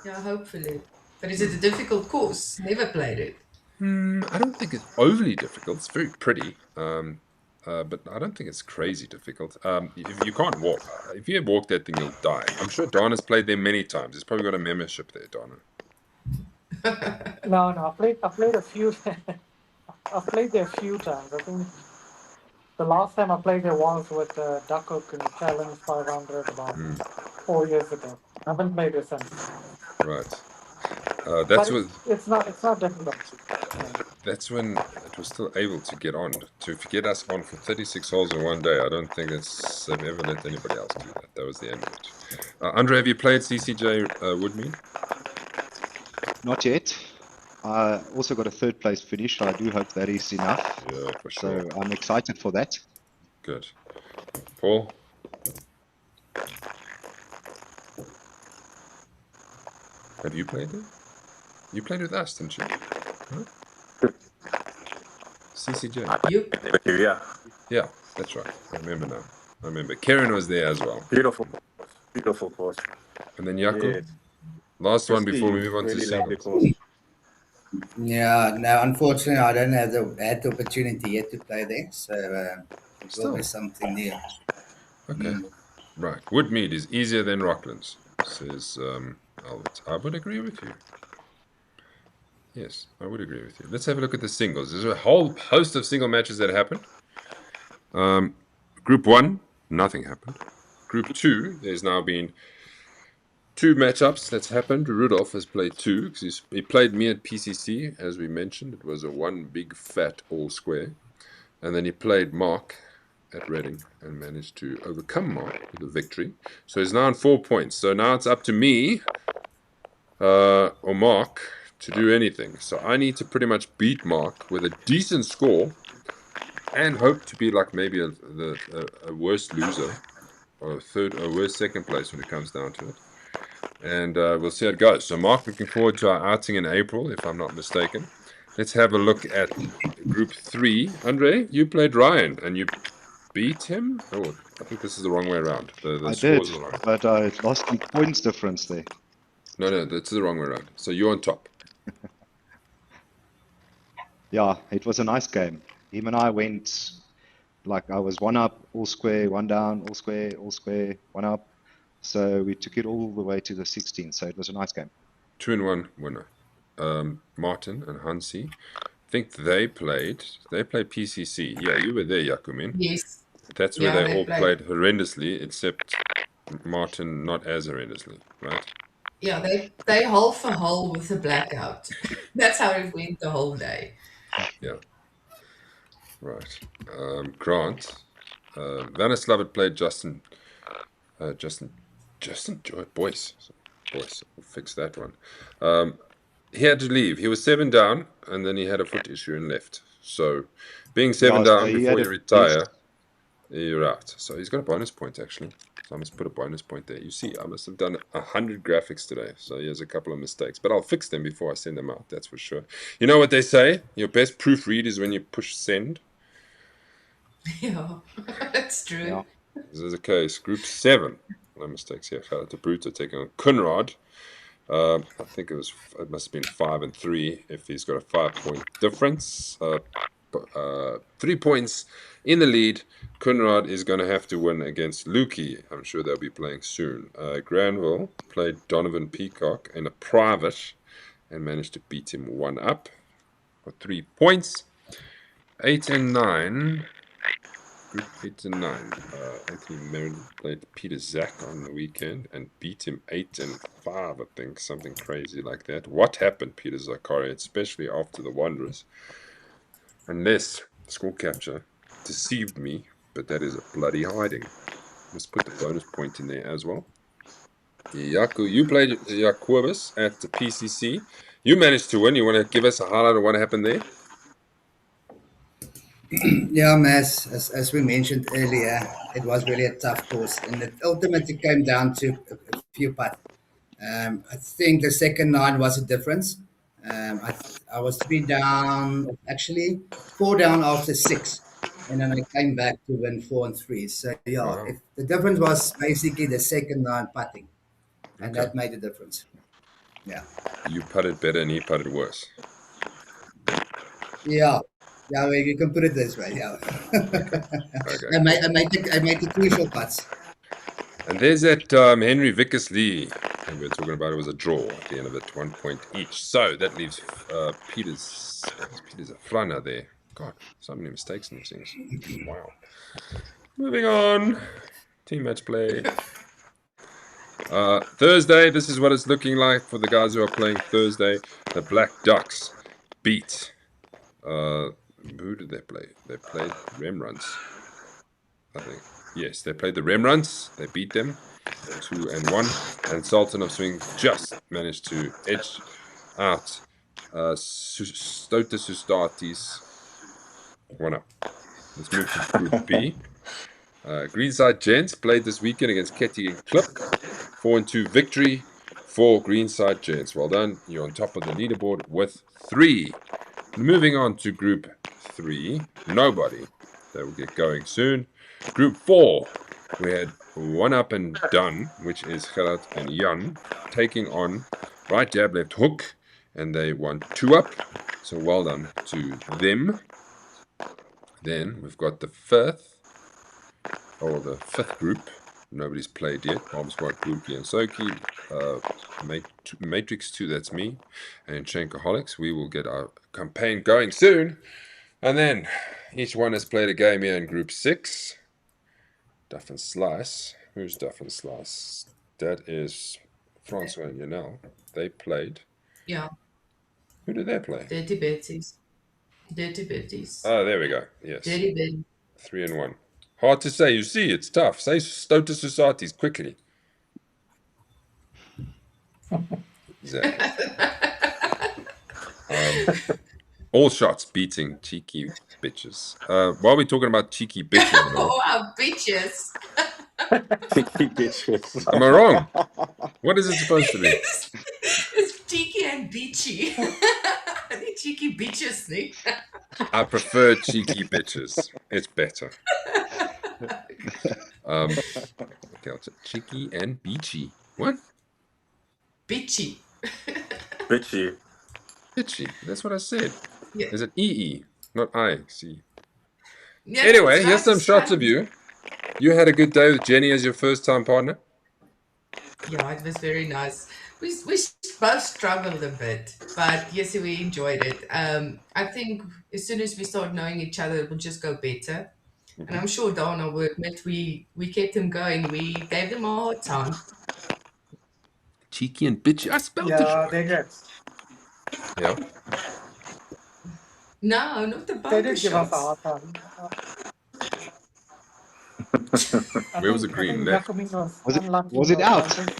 Yeah, hopefully. But is it a difficult course? Never played it. I don't think it's overly difficult. It's very pretty, but I don't think it's crazy difficult. If you can't walk, if you walk that thing, you'll die. I'm sure Donna's played there many times. He's probably got a membership there, Donna. No, I played a few. I've played there a few times. I think the last time I played there was with Duckhook in the Challenge 500 about 4 years ago. I haven't played it since. Right. That's But what. it's not difficult. That's when it was still able to get on. To get us on for 36 holes in one day, I don't think they've ever let anybody else do that. That was the end of it. Andre, have you played CCJ Woodmead? Not yet. I also got a 3rd place finish. So I do hope that is enough. Yeah, for sure. So I'm excited for that. Good. Paul? Have you played it? You played with us, didn't you? Huh? CCJ. You? Yeah. Yeah, that's right. I remember now. I remember. Karen was there as well. Beautiful course. And then Jaco? Yes. Last one before we move on to Really lovely singles. course. Yeah, no, unfortunately, I don't have had the opportunity yet to play there, so it Still. will be something new. Okay. Right. Woodmead is easier than Rocklands, says I would agree with you. Yes, I would agree with you. Let's have a look at the singles. There's a whole host of single matches that happened. Group 1, nothing happened. Group 2, there's now been 2 matchups that's happened. Rudolph has played 2 because he played me at PCC, as we mentioned. It was a one big fat all square. And then he played Mark at Reading and managed to overcome Mark with a victory. So he's now on 4 points. So now it's up to me or Mark to do anything. So I need to pretty much beat Mark with a decent score and hope to be like maybe a worse loser or a worse second place when it comes down to it. And we'll see how it goes. So Mark, looking forward to our outing in April, if I'm not mistaken. Let's have a look at Group 3. Andre, you played Ryan and you beat him? Oh, I think this is the wrong way around. The I scores did, are wrong. but I lost in points difference there. No, that's the wrong way around. So you're on top. Yeah, it was a nice game. Him and I went like I was one up, all square, one down, all square, one up. So we took it all the way to the 16. So it was a nice game. 2-1 winner. Martin and Hansi. I think they played PCC. Yeah, you were there, Yakumin. Yes. That's where Yeah, they they all played. played horrendously, except Martin not as horrendously, right? Yeah, they hole for hole with a blackout. That's how it went the whole day. Yeah, right. Grant. Vanislav had played Justin Joy, Boyce. Boyce, we'll fix that one. He had to leave. He was 7 down, and then he had a foot issue and left. So, being 7 Yeah, so down he before had you a retire, best. you're out. So he's got a bonus point actually. So I must put a bonus point there. You see, I must have done 100 graphics today. So he has a couple of mistakes, but I'll fix them before I send them out. That's for sure. You know what they say? Your best proofread is when you push send. Yeah, that's true. Yeah. This is the case. Group 7. No mistakes here. Shout out to Bruto taking on Kunrad. I think it must have been 5 and 3 if he's got a 5-point difference. 3 points in the lead. Kunrad is going to have to win against Lukey. I'm sure they'll be playing soon. Granville played Donovan Peacock in a private and managed to beat him 1 up for 3 points. 8 and 9. Group 8 and 9. Anthony Merritt played Peter Zach on the weekend and beat him 8 and 5, I think. Something crazy like that. What happened, Peter Zakaria, especially after the Wanderers? Unless score capture deceived me, but that is a bloody hiding. Let's put the bonus point in there as well. Yaku, you played Jacobus at the PCC. You managed to win. You want to give us a highlight of what happened there? Yeah, as we mentioned earlier, it was really a tough course, and it ultimately came down to a few putts. I think the second nine was a difference. I was 3 down, actually 4 down after 6, and then I came back to win 4 and 3. So yeah, Wow. if the difference was basically the second nine putting, and Okay. that made a difference. Yeah, You putted better and he putted worse. yeah, yeah. Well, you can put it this way. Yeah, Okay. I made the crucial putts. And there's that Henry Vickers Lee. And we were talking about it was a draw at the end of it, 1 point each. So that leaves Peter's Frana there. God, so many mistakes in these things. Wow. Moving on. Team match play. Thursday, this is what it's looking like for the guys who are playing Thursday. The Black Ducks beat. Who did they play? They played Rembrandts, I think. Yes, they played the Rembrandts. They beat them 2 and 1. And Sultan of Swing just managed to edge out Stota Sustatis 1 up. Let's move to Group B. Greenside Gents played this weekend against Ketty and Klip. 4 and 2 victory for Greenside Gents. Well done. You're on top of the leaderboard with 3. Moving on to Group 3. Nobody. They will get going soon. Group 4. We had 1 up and done, which is Gerard and Jan, taking on right jab, left hook. And they won 2 up. So well done to them. Then we've got the fifth group. Nobody's played yet. Bomb Squad, Groupie, and Soki. Matrix 2, that's me. And Shankaholics. We will get our campaign going soon. And then each one has played a game here in Group 6. Duff and Slice. Who's Duff and Slice? That is Francois and Yanel. They played. Yeah, Who did they play? Dirty Betties. Dirty Betties. Oh, there we go. Yes. Dirty Betty. 3 and 1. Hard to say. You see, it's tough. Say Stota Societies quickly. Exactly. All shots beating cheeky bitches. While we're talking about cheeky bitches, Oh, our bitches. Cheeky bitches. am I wrong? What is it supposed to be? It's cheeky and beachy. The cheeky bitches thing. I prefer cheeky bitches. It's better. Okay, I'll say cheeky and beachy. What? Bitchy. Bitchy. Bitchy. That's what I said. Yeah. Is it EE, not IC? Yeah, Anyway, that's here's some right, shots of right. you. You had a good day with Jenny as your first time partner. Yeah, it was very nice. We both struggled a bit, but yes, we enjoyed it. I think as soon as we start knowing each other, it will just go better. And I'm sure Dana will admit we kept him going. We gave them a hard time. Cheeky and bitchy. I spelled it Yeah, right. they did. Yeah. No, not the They bunker did give us a shots. hard time. Where was the green? I think Left. Jacobin was Was it- unlucky was it or out? something.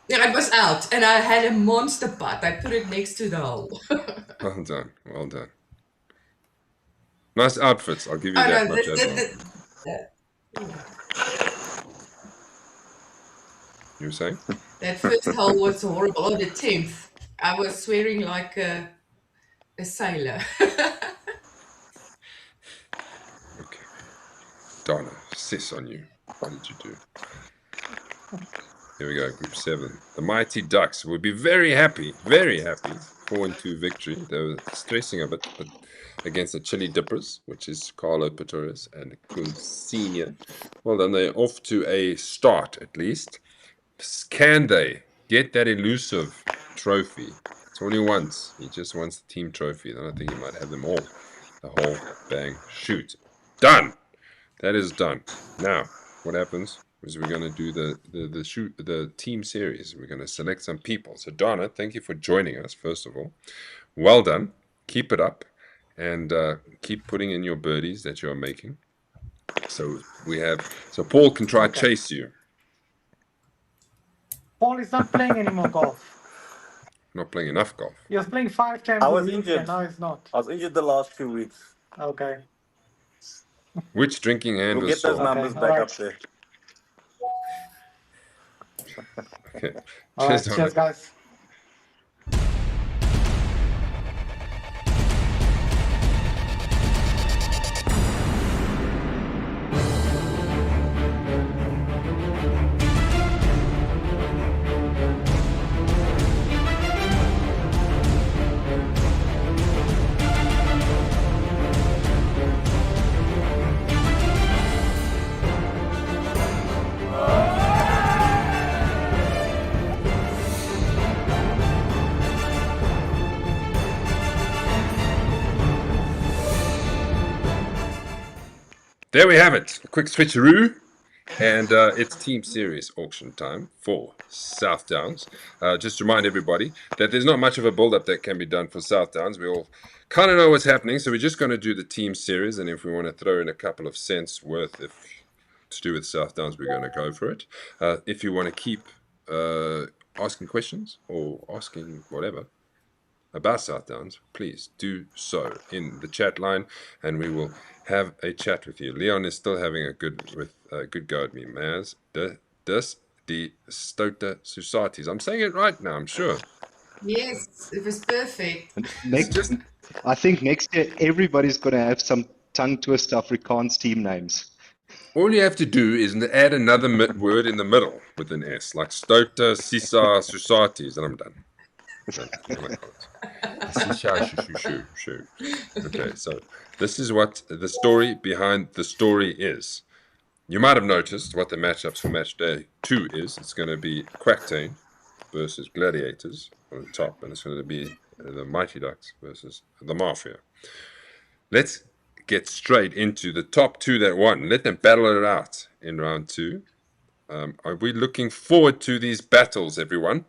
Yeah, it was out, and I had a monster putt. I put it next to the hole. Well done. Well done. Nice outfits. I'll give you Oh that no, much as well. You were saying? that first hole was horrible. On the 10th, I was swearing like a sailor. Okay. Donna, sis on you. What did you do? Here we go, Group 7. The Mighty Ducks would be very happy, 4-2 victory. They were stressing a bit, but against the Chili Dippers, which is Carlo Pretorius and Kun Senior. Well done, they're off to a start at least. Can they get that elusive trophy? It's only once. He just wants the team trophy. Then I think he might have them all. The whole bang shoot. Done! That is done. Now, what happens is we're going to do the team series. We're going to select some people. So Donna, thank you for joining us, first of all. Well done. Keep it up. And keep putting in your birdies that you're making. So Paul can try chase you. Paul is not playing anymore golf. Not playing enough golf. He was playing 5 times I a was week injured. and now he's not. I was injured the last 2 weeks. Okay. Which drinking hand We'll was get those sore? numbers Okay, back alright. up there. Okay. All right, Donna. cheers, guys. There we have it. A quick switcheroo. And it's Team Series auction time for South Downs. Just to remind everybody that there's not much of a build-up that can be done for South Downs. We all kind of know what's happening, so we're just going to do the Team Series. And if we want to throw in a couple of cents worth to do with South Downs, we're going to go for it. If you want to keep asking questions or asking whatever about South Downs, please do so in the chat line, and we will have a chat with you. Leon is still having a good go at me, Maz. The Stota Societies. I'm saying it right now, I'm sure. Yes, it was perfect. Next, I think next year everybody's going to have some tongue twister Afrikaans team names. All you have to do is add another word in the middle with an S, like Stota, Sisa, Societies, and I'm done. Okay, so this is what the story behind the story is. You might have noticed what the matchups for match day 2 is. It's going to be Quacktain versus Gladiators on the top, and it's going to be the Mighty Ducks versus the Mafia. Let's get straight into the top 2 that won. Let them battle it out in round 2. Are we looking forward to these battles, everyone?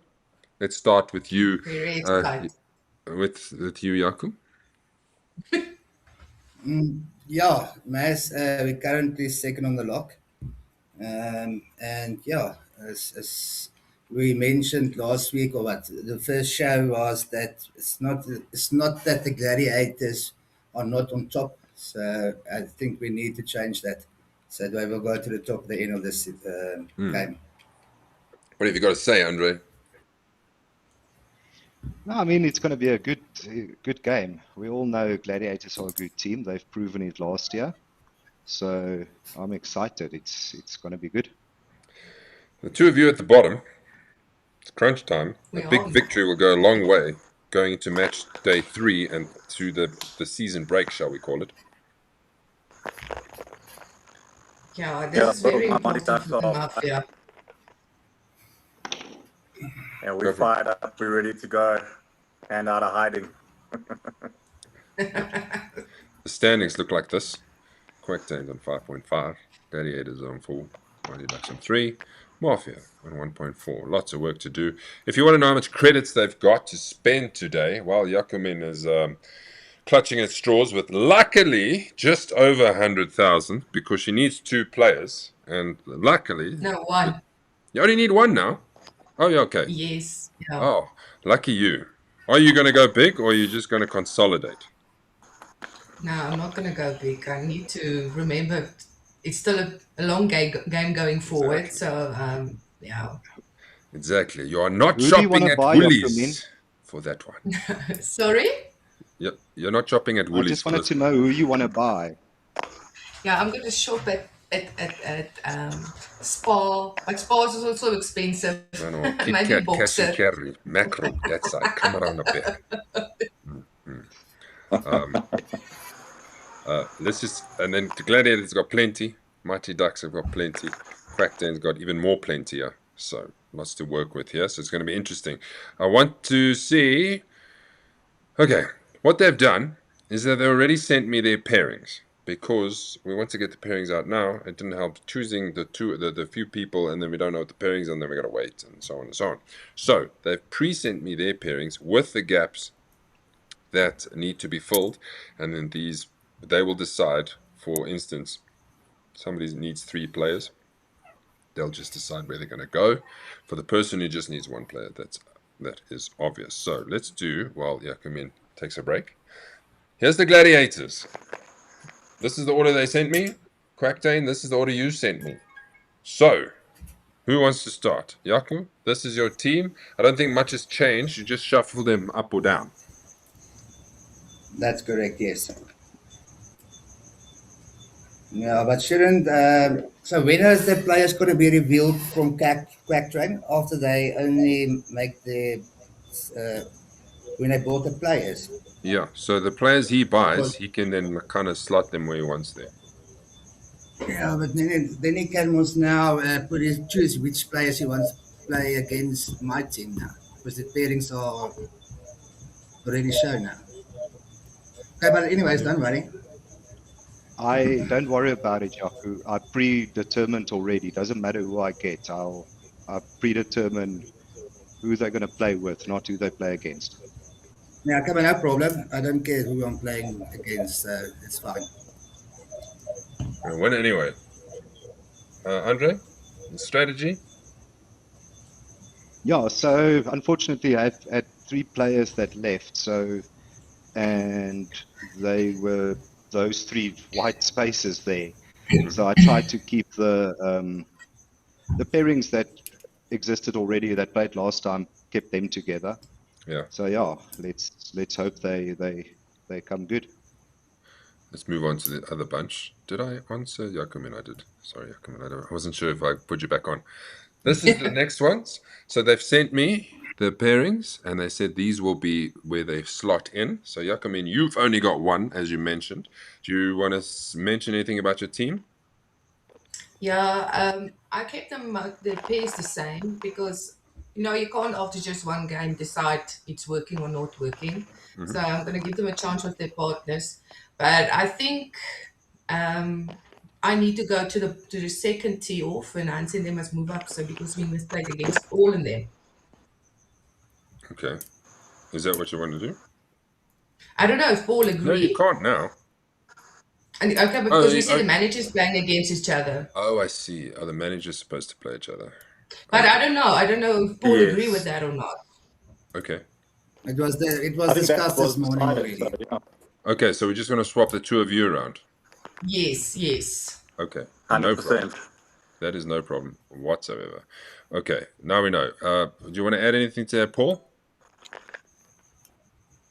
Let's start with you. Very excited. With you, Jakob. Yeah, Mas, we're currently second on the lock. And yeah, as we mentioned last week or what, the first show was that it's not that the gladiators are not on top. So I think we need to change that. So they will go to the top at the end of this game. What have you got to say, Andre? No, I mean it's going to be a good game. We all know Gladiators are a good team. They've proven it last year, so I'm excited. It's going to be good. The two of you at the bottom, it's crunch time. We A big are. victory will go a long way going into match day 3 and to the season break, shall we call it. Yeah, this Yeah, is very my Mighty important Ducks for the are. Mafia. Yeah, Go we're for it. fired up. We're ready to go and out of hiding. The standings look like this. Quacktain's on 5.5, Gladiators on 4, Mighty Ducks on 3, Mafia on 1.4. Lots of work to do. If you want to know how much credits they've got to spend today, well, Yakumin is clutching at straws with luckily just over 100,000 because she needs 2 players. And luckily, No, one. you only need 1 now. Oh, yeah, okay. Yes. Yeah. Oh, lucky you. Are you going to go big or are you just going to consolidate? No, I'm not going to go big. I need to remember it's still a long game going forward. Exactly. So, yeah. Exactly. You are not Who do you want shopping to at buy, Yakumin? Woolies for that one. Sorry? You're not shopping at I Woolies just for wanted this to one. know who you want to buy. Yeah, I'm going to shop at Spa. But Spa is also expensive. No, no, Kit Maybe Kat, cash Boxer. and carry, mackerel, that side. Come around a bit. Let's just, and then the Gladiators got plenty. Mighty Ducks have got plenty. Crackdown's got even more plenty here. So lots to work with here. So it's going to be interesting. I want to see. Okay, what they've done is that they already sent me their pairings because we want to get the pairings out now. It didn't help choosing the few people, and then we don't know what the pairings are, and then we got to wait, and so on and so on. So they've pre-sent me their pairings with the gaps that need to be filled, and then these they will decide. For instance, somebody needs 3 players. They'll just decide where they're going to go. For the person who just needs 1 player, that is obvious. So let's do while Yakumin takes a break. Here's the Gladiators. This is the order they sent me. Quacktain, this is the order you sent me. So, who wants to start? Yaku, this is your team. I don't think much has changed. You just shuffle them up or down. That's correct, yes. Yeah, but shouldn't. So when is the players going to be revealed from Quack Train after they only make the. When they bought the players? Yeah, so the players he buys, Because, he can then kind of slot them where he wants them. yeah, but then he can must now choose which players he wants to play against my team now. Because the pairings are already shown now. Okay, but anyways, don't worry. I don't worry about it, Yaku. I predetermined already. Doesn't matter who I get. I predetermine who they're going to play with, not who they play against. Yeah, come on, no problem. I don't care who I'm playing against, so it's fine. We'll win anyway. Andre, strategy? Yeah, so unfortunately, I had 3 players that left. And they were those 3 white spaces there. So I tried to keep the pairings that existed already that played last time, kept them together. Yeah. So yeah, let's hope they come good. Let's move on to the other bunch. Did I answer Yakumin? I did. Sorry, Yakumin. I wasn't sure if I put you back on. This is the next ones. So they've sent me the pairings, and they said these will be where they slot in. So Yakumin, you've only got 1, as you mentioned. Do you want to mention anything about your team? Yeah, I kept them the pairs the same because you can't after just one game decide it's working or not working. So I'm going to give them a chance with their partners. But I think um, I need to go to the second tee off and Hans and they must move up. So because we must play against all of them. Okay. Is that what you want to do? I don't know if Paul No, you agree. can't now. And okay, but Oh, because we see the managers playing against each other. I see. Are the managers supposed to play each other? But Okay. I don't know. I don't know if Paul agree with Yes. that or not. Okay. It was I think that discussed was this morning decided. So already. yeah, Okay, so we're just going to swap the two of you around. Yes, yes. Okay. No problem. 100%. That is no problem whatsoever. Okay, now we know. Do you want to add anything to that, Paul?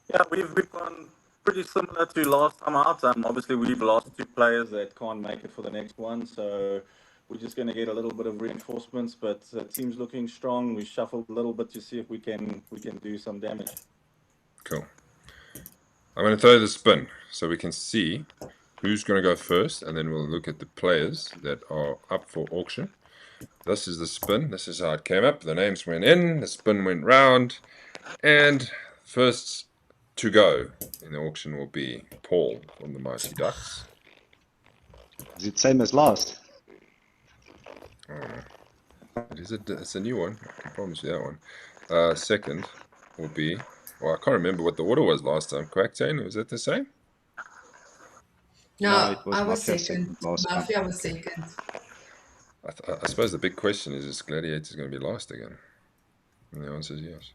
Yeah, we've gone pretty similar to last time out. Obviously, we've lost two players that can't make it for the next one, so we're just going to get a little bit of reinforcements. But the team's looking strong. We shuffled a little bit to see if we can do some damage. Cool. I'm going to throw the spin so we can see who's going to go first, and then we'll look at the players that are up for auction. This is the spin. This is how it came up. The names went in, the spin went round, and first to go in the auction will be Paul from the Mighty Ducks. Is it same as last? It's a new one. I can promise you that one. Second will be, well, I can't remember what the order was last time. Quacktain, was that the same? No, No, it was I was Mafia second. second last time. Mafia was second. I suppose the big question is Gladiator's going to be last again? And the answer is yes.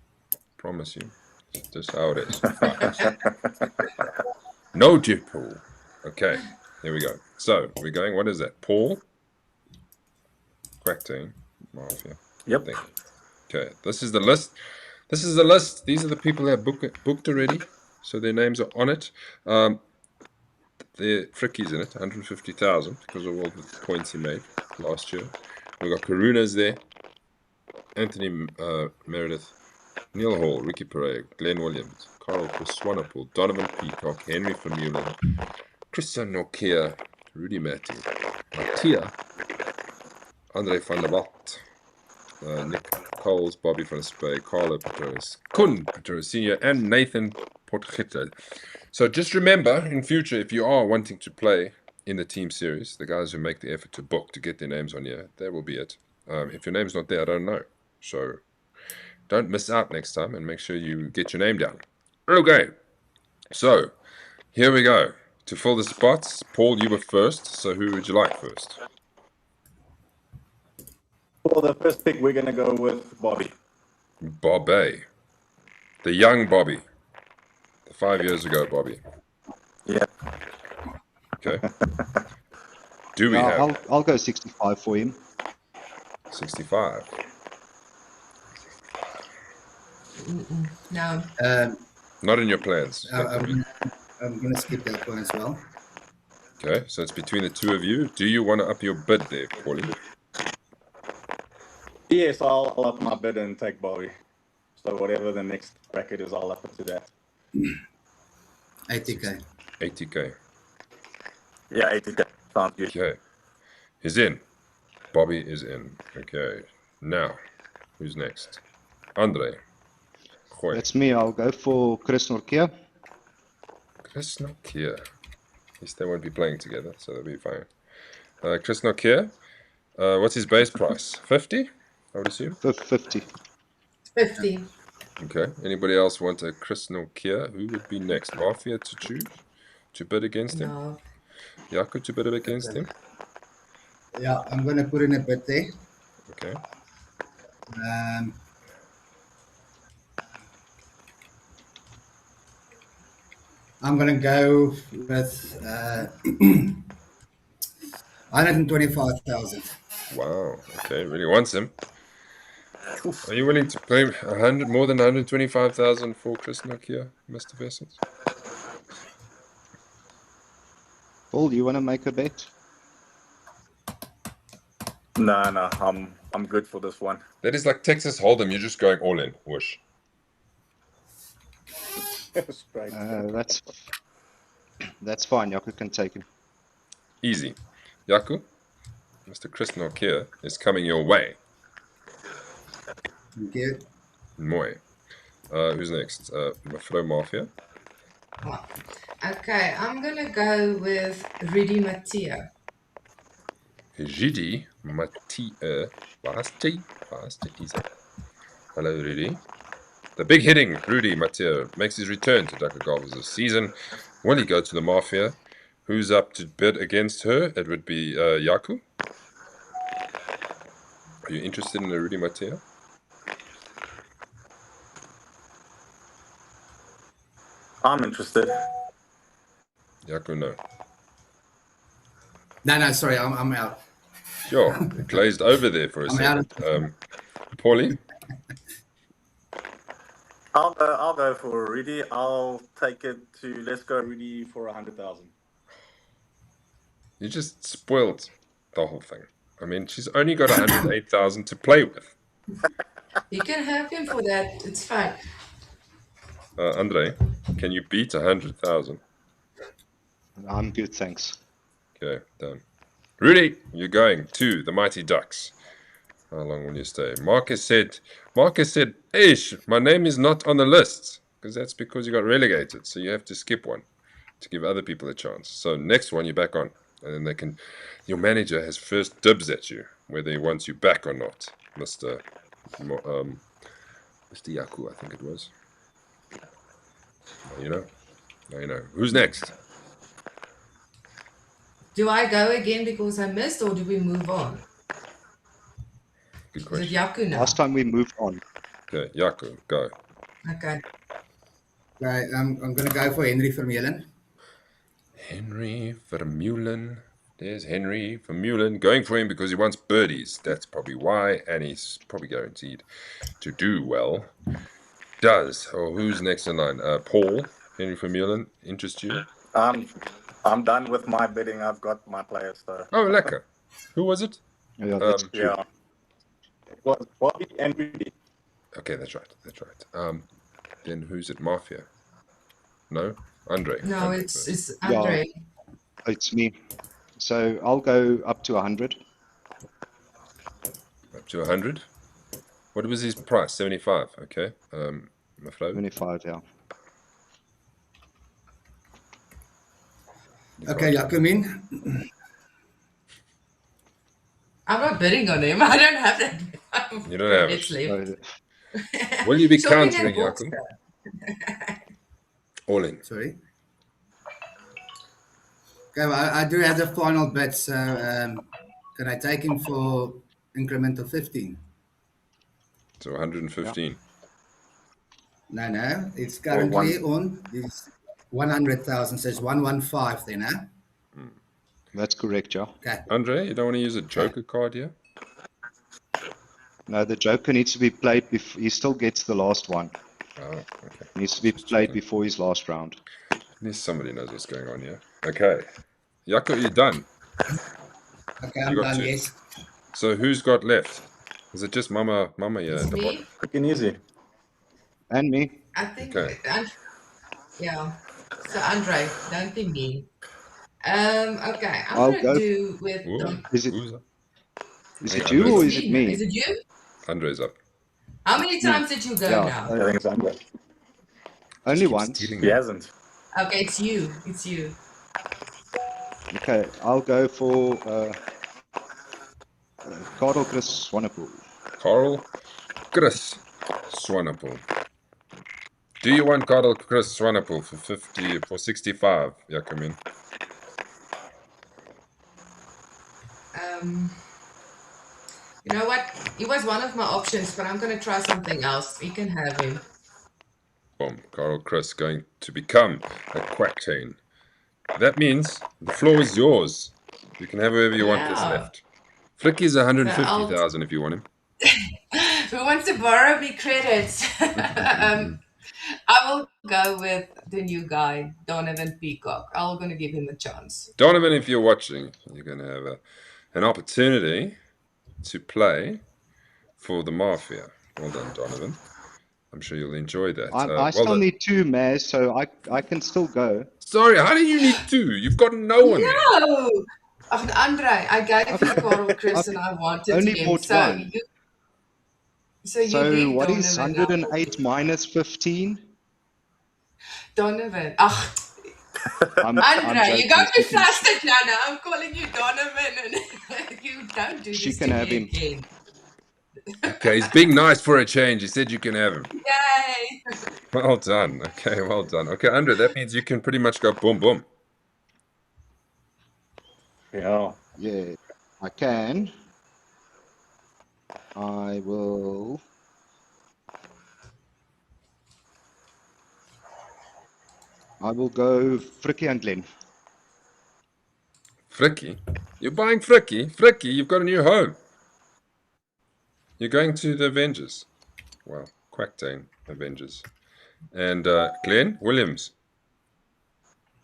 Promise you. It's just how it is. No, dear Paul. Okay, here we go. So we're going, what is that? Paul, Quacktain, Mafia. Yep. Thank you. Okay, this is the list. This is the list. These are the people that booked already, so their names are on it. The Fricky's in it, 150,000 because of all the points he made last year. We've got Karuna's there, Anthony Meredith, Neil Hall, Ricky Pereira, Glenn Williams, Carl Swanepoel, Donovan Peacock, Henry Vermeulen, Christian Nokia, Rudy Matty, Mattia, Andre van der Walt, Nick Coles, Bobby van Spey, Carlo Petrus, Kun Petrus Sr., and Nathan Portgetta. So just remember, in future, if you are wanting to play in the team series, the guys who make the effort to book, to get their names on here, that will be it. If your name's not there, I don't know. So don't miss out next time and make sure you get your name down. Okay, so here we go. To fill the spots, Paul, you were first, so who would you like first? For the first pick, we're going to go with Bobby. Bobby. The young Bobby. The 5 years ago Bobby. Yeah. Okay. Do we Yeah, have I'll go 65 for him. 65? No. Not in your plans. I'm going to skip that one as well. Okay, so it's between the two of you. Do you want to up your bid there, Paulie? Yes, I'll up my bid and take Bobby. So whatever the next bracket is, I'll up it to that. 80k. 80k. Yeah, 80. Sounds good. Okay. He's in. Bobby is in. Okay. Now, who's next? Andre. Gooi. That's me. I'll go for Chris Norkia. Chris Nokia. At least they won't be playing together, so they'll be fine. Chris Nokia. What's his base price? 50? I would assume. 50. 50. Okay. Anybody else want a Chris Nokia? Who would be next? Mafia to choose? To bid against him? No. Jaco to bid against him? Yeah, I'm going to put in a bit there. Okay. I'm going to go with 125,000. Wow. Okay. Really wants him. Are you willing to pay more than 125,000 for Chris Nokia, Mr. Vessels? Paul, you want to make a bet? No, I'm good for this one. That is like Texas Hold'em. You're just going all in. Whoosh. Straight. That's fine. Jaco can take him. Easy. Jaco? Mr. Chris Nokia is coming your way. Thank you. Mooi. Who's next? Mevrouw Mafia. Okay, I'm gonna go with Rudy Mattia. Rudy Mattia. Basti Isa. Hello, Rudy. The big hitting Rudy Mattia makes his return to Duckhook Golf this season. Will he go to the Mafia? Who's up to bid against her? It would be Yaku. Are you interested in the Rudy Mattia? I'm interested. Yaku, no. No, sorry, I'm out. Sure, it glazed over there for a I'm out second. Paulie? I'll go for Rudy. I'll take it to let's go Rudy for 100,000. You just spoiled the whole thing. I mean, she's only got 108,000 to play with. You can have him for that. It's fine. Andre, can you beat 100,000? I'm good, thanks. Okay, done. Rudy, you're going to the Mighty Ducks. How long will you stay? Marcus said, Ish, my name is not on the list. Because that's because you got relegated. So you have to skip one to give other people a chance. So next one, you're back on. And then your manager has first dibs at you, whether he wants you back or not. Mr. Yaku, I think it was. Now you know. Now you know. Who's next? Do I go again because I missed, or do we move on? Good Is it question. Yaku now? Last time we moved on. Okay, Yaku, go. Okay. Right, I'm going to go for Henry Vermeulen. Henry Vermeulen. There's Henry Vermeulen. Going for him because he wants birdies. That's probably why. And he's probably guaranteed to do well. Who's next in line? Paul. Henry Vermeulen. Interest you? I'm done with my bidding. I've got my players though. Oh, lekker. Who was it? Yeah, that's true. Yeah. It was Bobby and Rudy. Okay, that's right. Then who's at Mafia? No? Andre. No, Andre it's first. it's Andre. It's me. So I'll go up to 100. Up to 100. What was his price? 75. Okay. Mevrouw? 25, yeah. Okay, Jacomin. I'm not bidding on him. I don't have that. You don't have It's it. left. Will you be Shopping and countering, books. Yaku? All in. Sorry. Okay, well, I do have the final bid, so can I take him for incremental 15? So 115. No, it's currently on is 100,000, so it's 115 then, huh? That's correct, yeah. Okay. Andre, you don't want to use a joker card here? No, the Joker needs to be played before he still gets the last one. Oh, okay. Needs to be played before his last round. At least somebody knows what's going on here. Okay. Yaku, you're done. Okay, You I'm got done, two. yes. So who's got left? Is it just Mama here It's at the me. bottom? Quick and easy. And me. I think. Okay. Yeah. So Andre, don't be mean. Okay, I'm I'll gonna go. do with Ooh, Don. Is it who's up? is Hey, it you Andre's or up. is it me? Is it you? Andre's up. How many times did you go Yeah. now? I think it's Andre. Only Keep once. stealing He them. hasn't. Okay, it's you. It's you. Okay, I'll go for Carl Chris Swanepoel. Carl Chris Swanepoel. Do you want Carl Chris Swanepoel for 65, Yakumin? You know what? He was one of my options, but I'm gonna try something else. You can have him. Boom. Carl Chris going to become a quack chain. That means the floor is yours. You can have whoever you want that's Yeah. left. Flicky's 150,000 if you want him. Who wants to borrow me credits? I will go with the new guy, Donovan Peacock. I'm gonna give him a chance. Donovan, if you're watching, you're going to have an opportunity to play for the Mafia. Well done, Donovan. I'm sure you'll enjoy that. I well still done. need 2 mares, so I can still go. Sorry, how do you need two? You've got no one there. No, Oh, Andre, I gave you Carl Chris I've and I wanted only him. bought one. So you So leave what is Donovan out for 108 me. minus 15? Donovan. Ach, I'm Andre, you joking. got me flustered now. Now I'm calling you Donovan, and you don't do She this can to have me him. again. Okay, he's being nice for a change. He said you can have him. Yay! Well done. Okay, well done. Okay, Andre, that means you can pretty much go boom, boom. Yeah. Yeah, I can. I will. I will go Frikkie and Glenn. Frikkie? You're buying Frikkie? Frikkie, you've got a new home. You're going to the Avengers. Well, Quacktain Avengers. And Glenn Williams.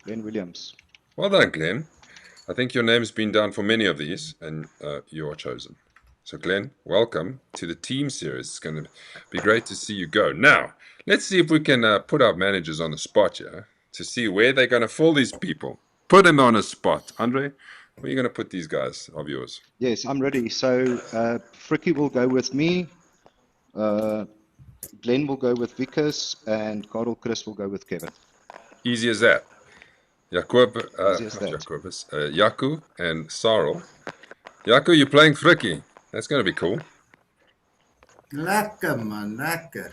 Glenn Williams. Well done, Glenn. I think your name's been down for many of these, and you are chosen. So, Glenn, welcome to the team series. It's going to be great to see you go. Now, let's see if we can put our managers on the spot here to see where they're going to fill these people. Put them on a spot. Andre, where are you going to put these guys of yours? Yes, I'm ready. So Frikkie will go with me. Glenn will go with Vickers, and Carl Chris will go with Kevin. Easy as that. Jacob, Easy as not that. Jacobus, Jaku and Sarel. Jaku, you're playing Frikkie. That's going to be cool. Lekker, man, lekker.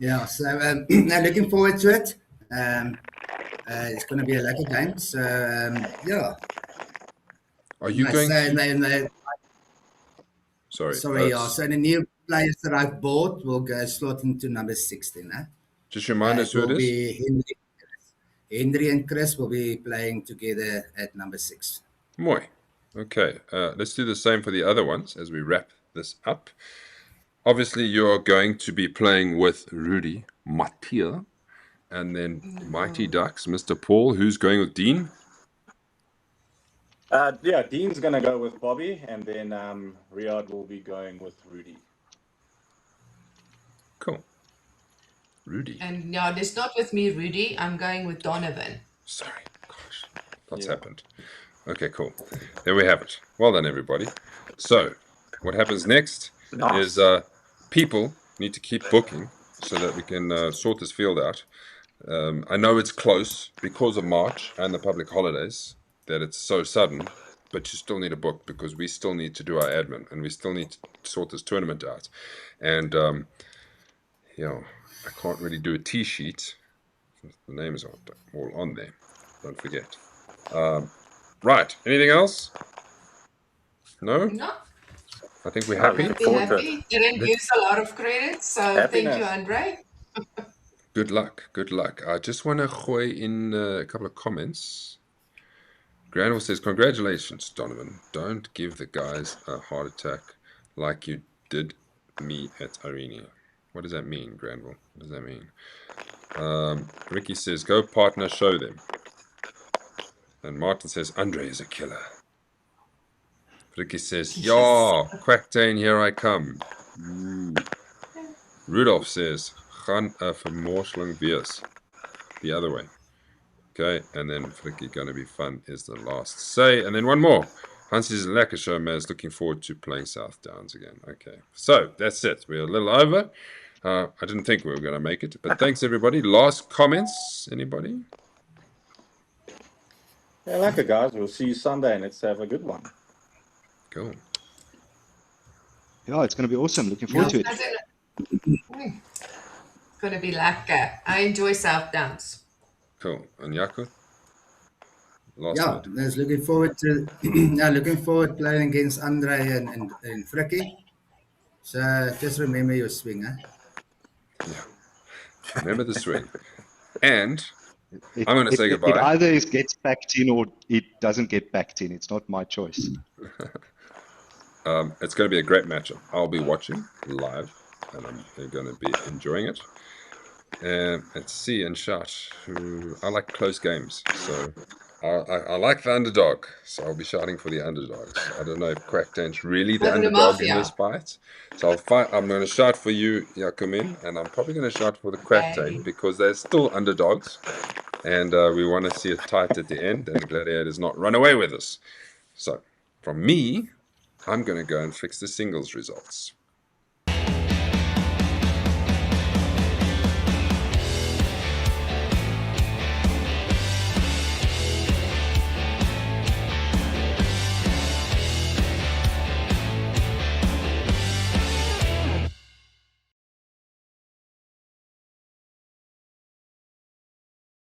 Yeah, so I'm looking forward to it. It's going to be a lekker game. So, yeah. Are you I going say, to... Sorry. sorry, yeah. So the new players that I've bought will go slot into number 16. Just remind us It who it will is. be Henry and Chris will be playing together at number 6. Mooi. Okay, let's do the same for the other ones as we wrap this up. Obviously, you're going to be playing with Rudy Mattia and then Mighty Ducks, Mr. Paul. Who's going with Dean? Yeah, Dean's going to go with Bobby, and then Riyadh will be going with Rudy. Cool. Rudy. And no, it's not with me, Rudy. I'm going with Donovan. Sorry. Gosh, what's Yeah. happened? Okay, cool. There we have it. Well done, everybody. So, what happens next is people need to keep booking so that we can sort this field out. I know it's close because of March and the public holidays that it's so sudden, but you still need a book because we still need to do our admin and we still need to sort this tournament out. And, I can't really do a T-sheet. The names are all on there. Don't forget. Right. Anything else? No? No, I think we're happy. be happy. Didn't use a lot of credit, so thank you, Happiness. Andre. Good luck. Good luck. I just want to gooi in a couple of comments. Granville says, congratulations, Donovan. Don't give the guys a heart attack like you did me at Arena. What does that mean, Granville? What does that mean? Ricky says, go partner, show them. And Martin says, Andre is a killer. Ricky says, ja, Quacktain, here I come. Ooh. Rudolph says, gaan 'n vermorsling wees. The other way. Okay, and then Frikkie gonna be fun is the last say. And then one more. Hans is lekker show, man. Is looking forward to playing South Downs again. Okay, so that's it. We're a little over. I didn't think we were going to make it, but thanks everybody. Last comments? Anybody? Yeah, like it, guys. We'll see you Sunday, and let's have a good one. Cool. Yeah, it's going to be awesome. Looking forward to it. It's going to be lekker. I enjoy South Downs. Cool. And Jaco? Last Yeah, word. I was looking forward to looking forward playing against Andre and Frikkie. So just remember your swing, huh? Yeah. Remember the swing. And It, I'm going to say it goodbye. either gets backed in or it doesn't get backed in. It's not my choice. It's going to be a great matchup. I'll be watching live, and I'm going to be enjoying it. And let's see and shout. I like close games, so I like the underdog. So I'll be shouting for the underdogs. I don't know if Quacktain's really the For the underdog in Mafia. this fight. So I'm going to shout for you, Jacomin, and I'm probably going to shout for the Quacktain Okay. because they're still underdogs. and we want to see it tight at the end, and the Gladiators not run away with us. So, from me, I'm going to go and fix the singles results.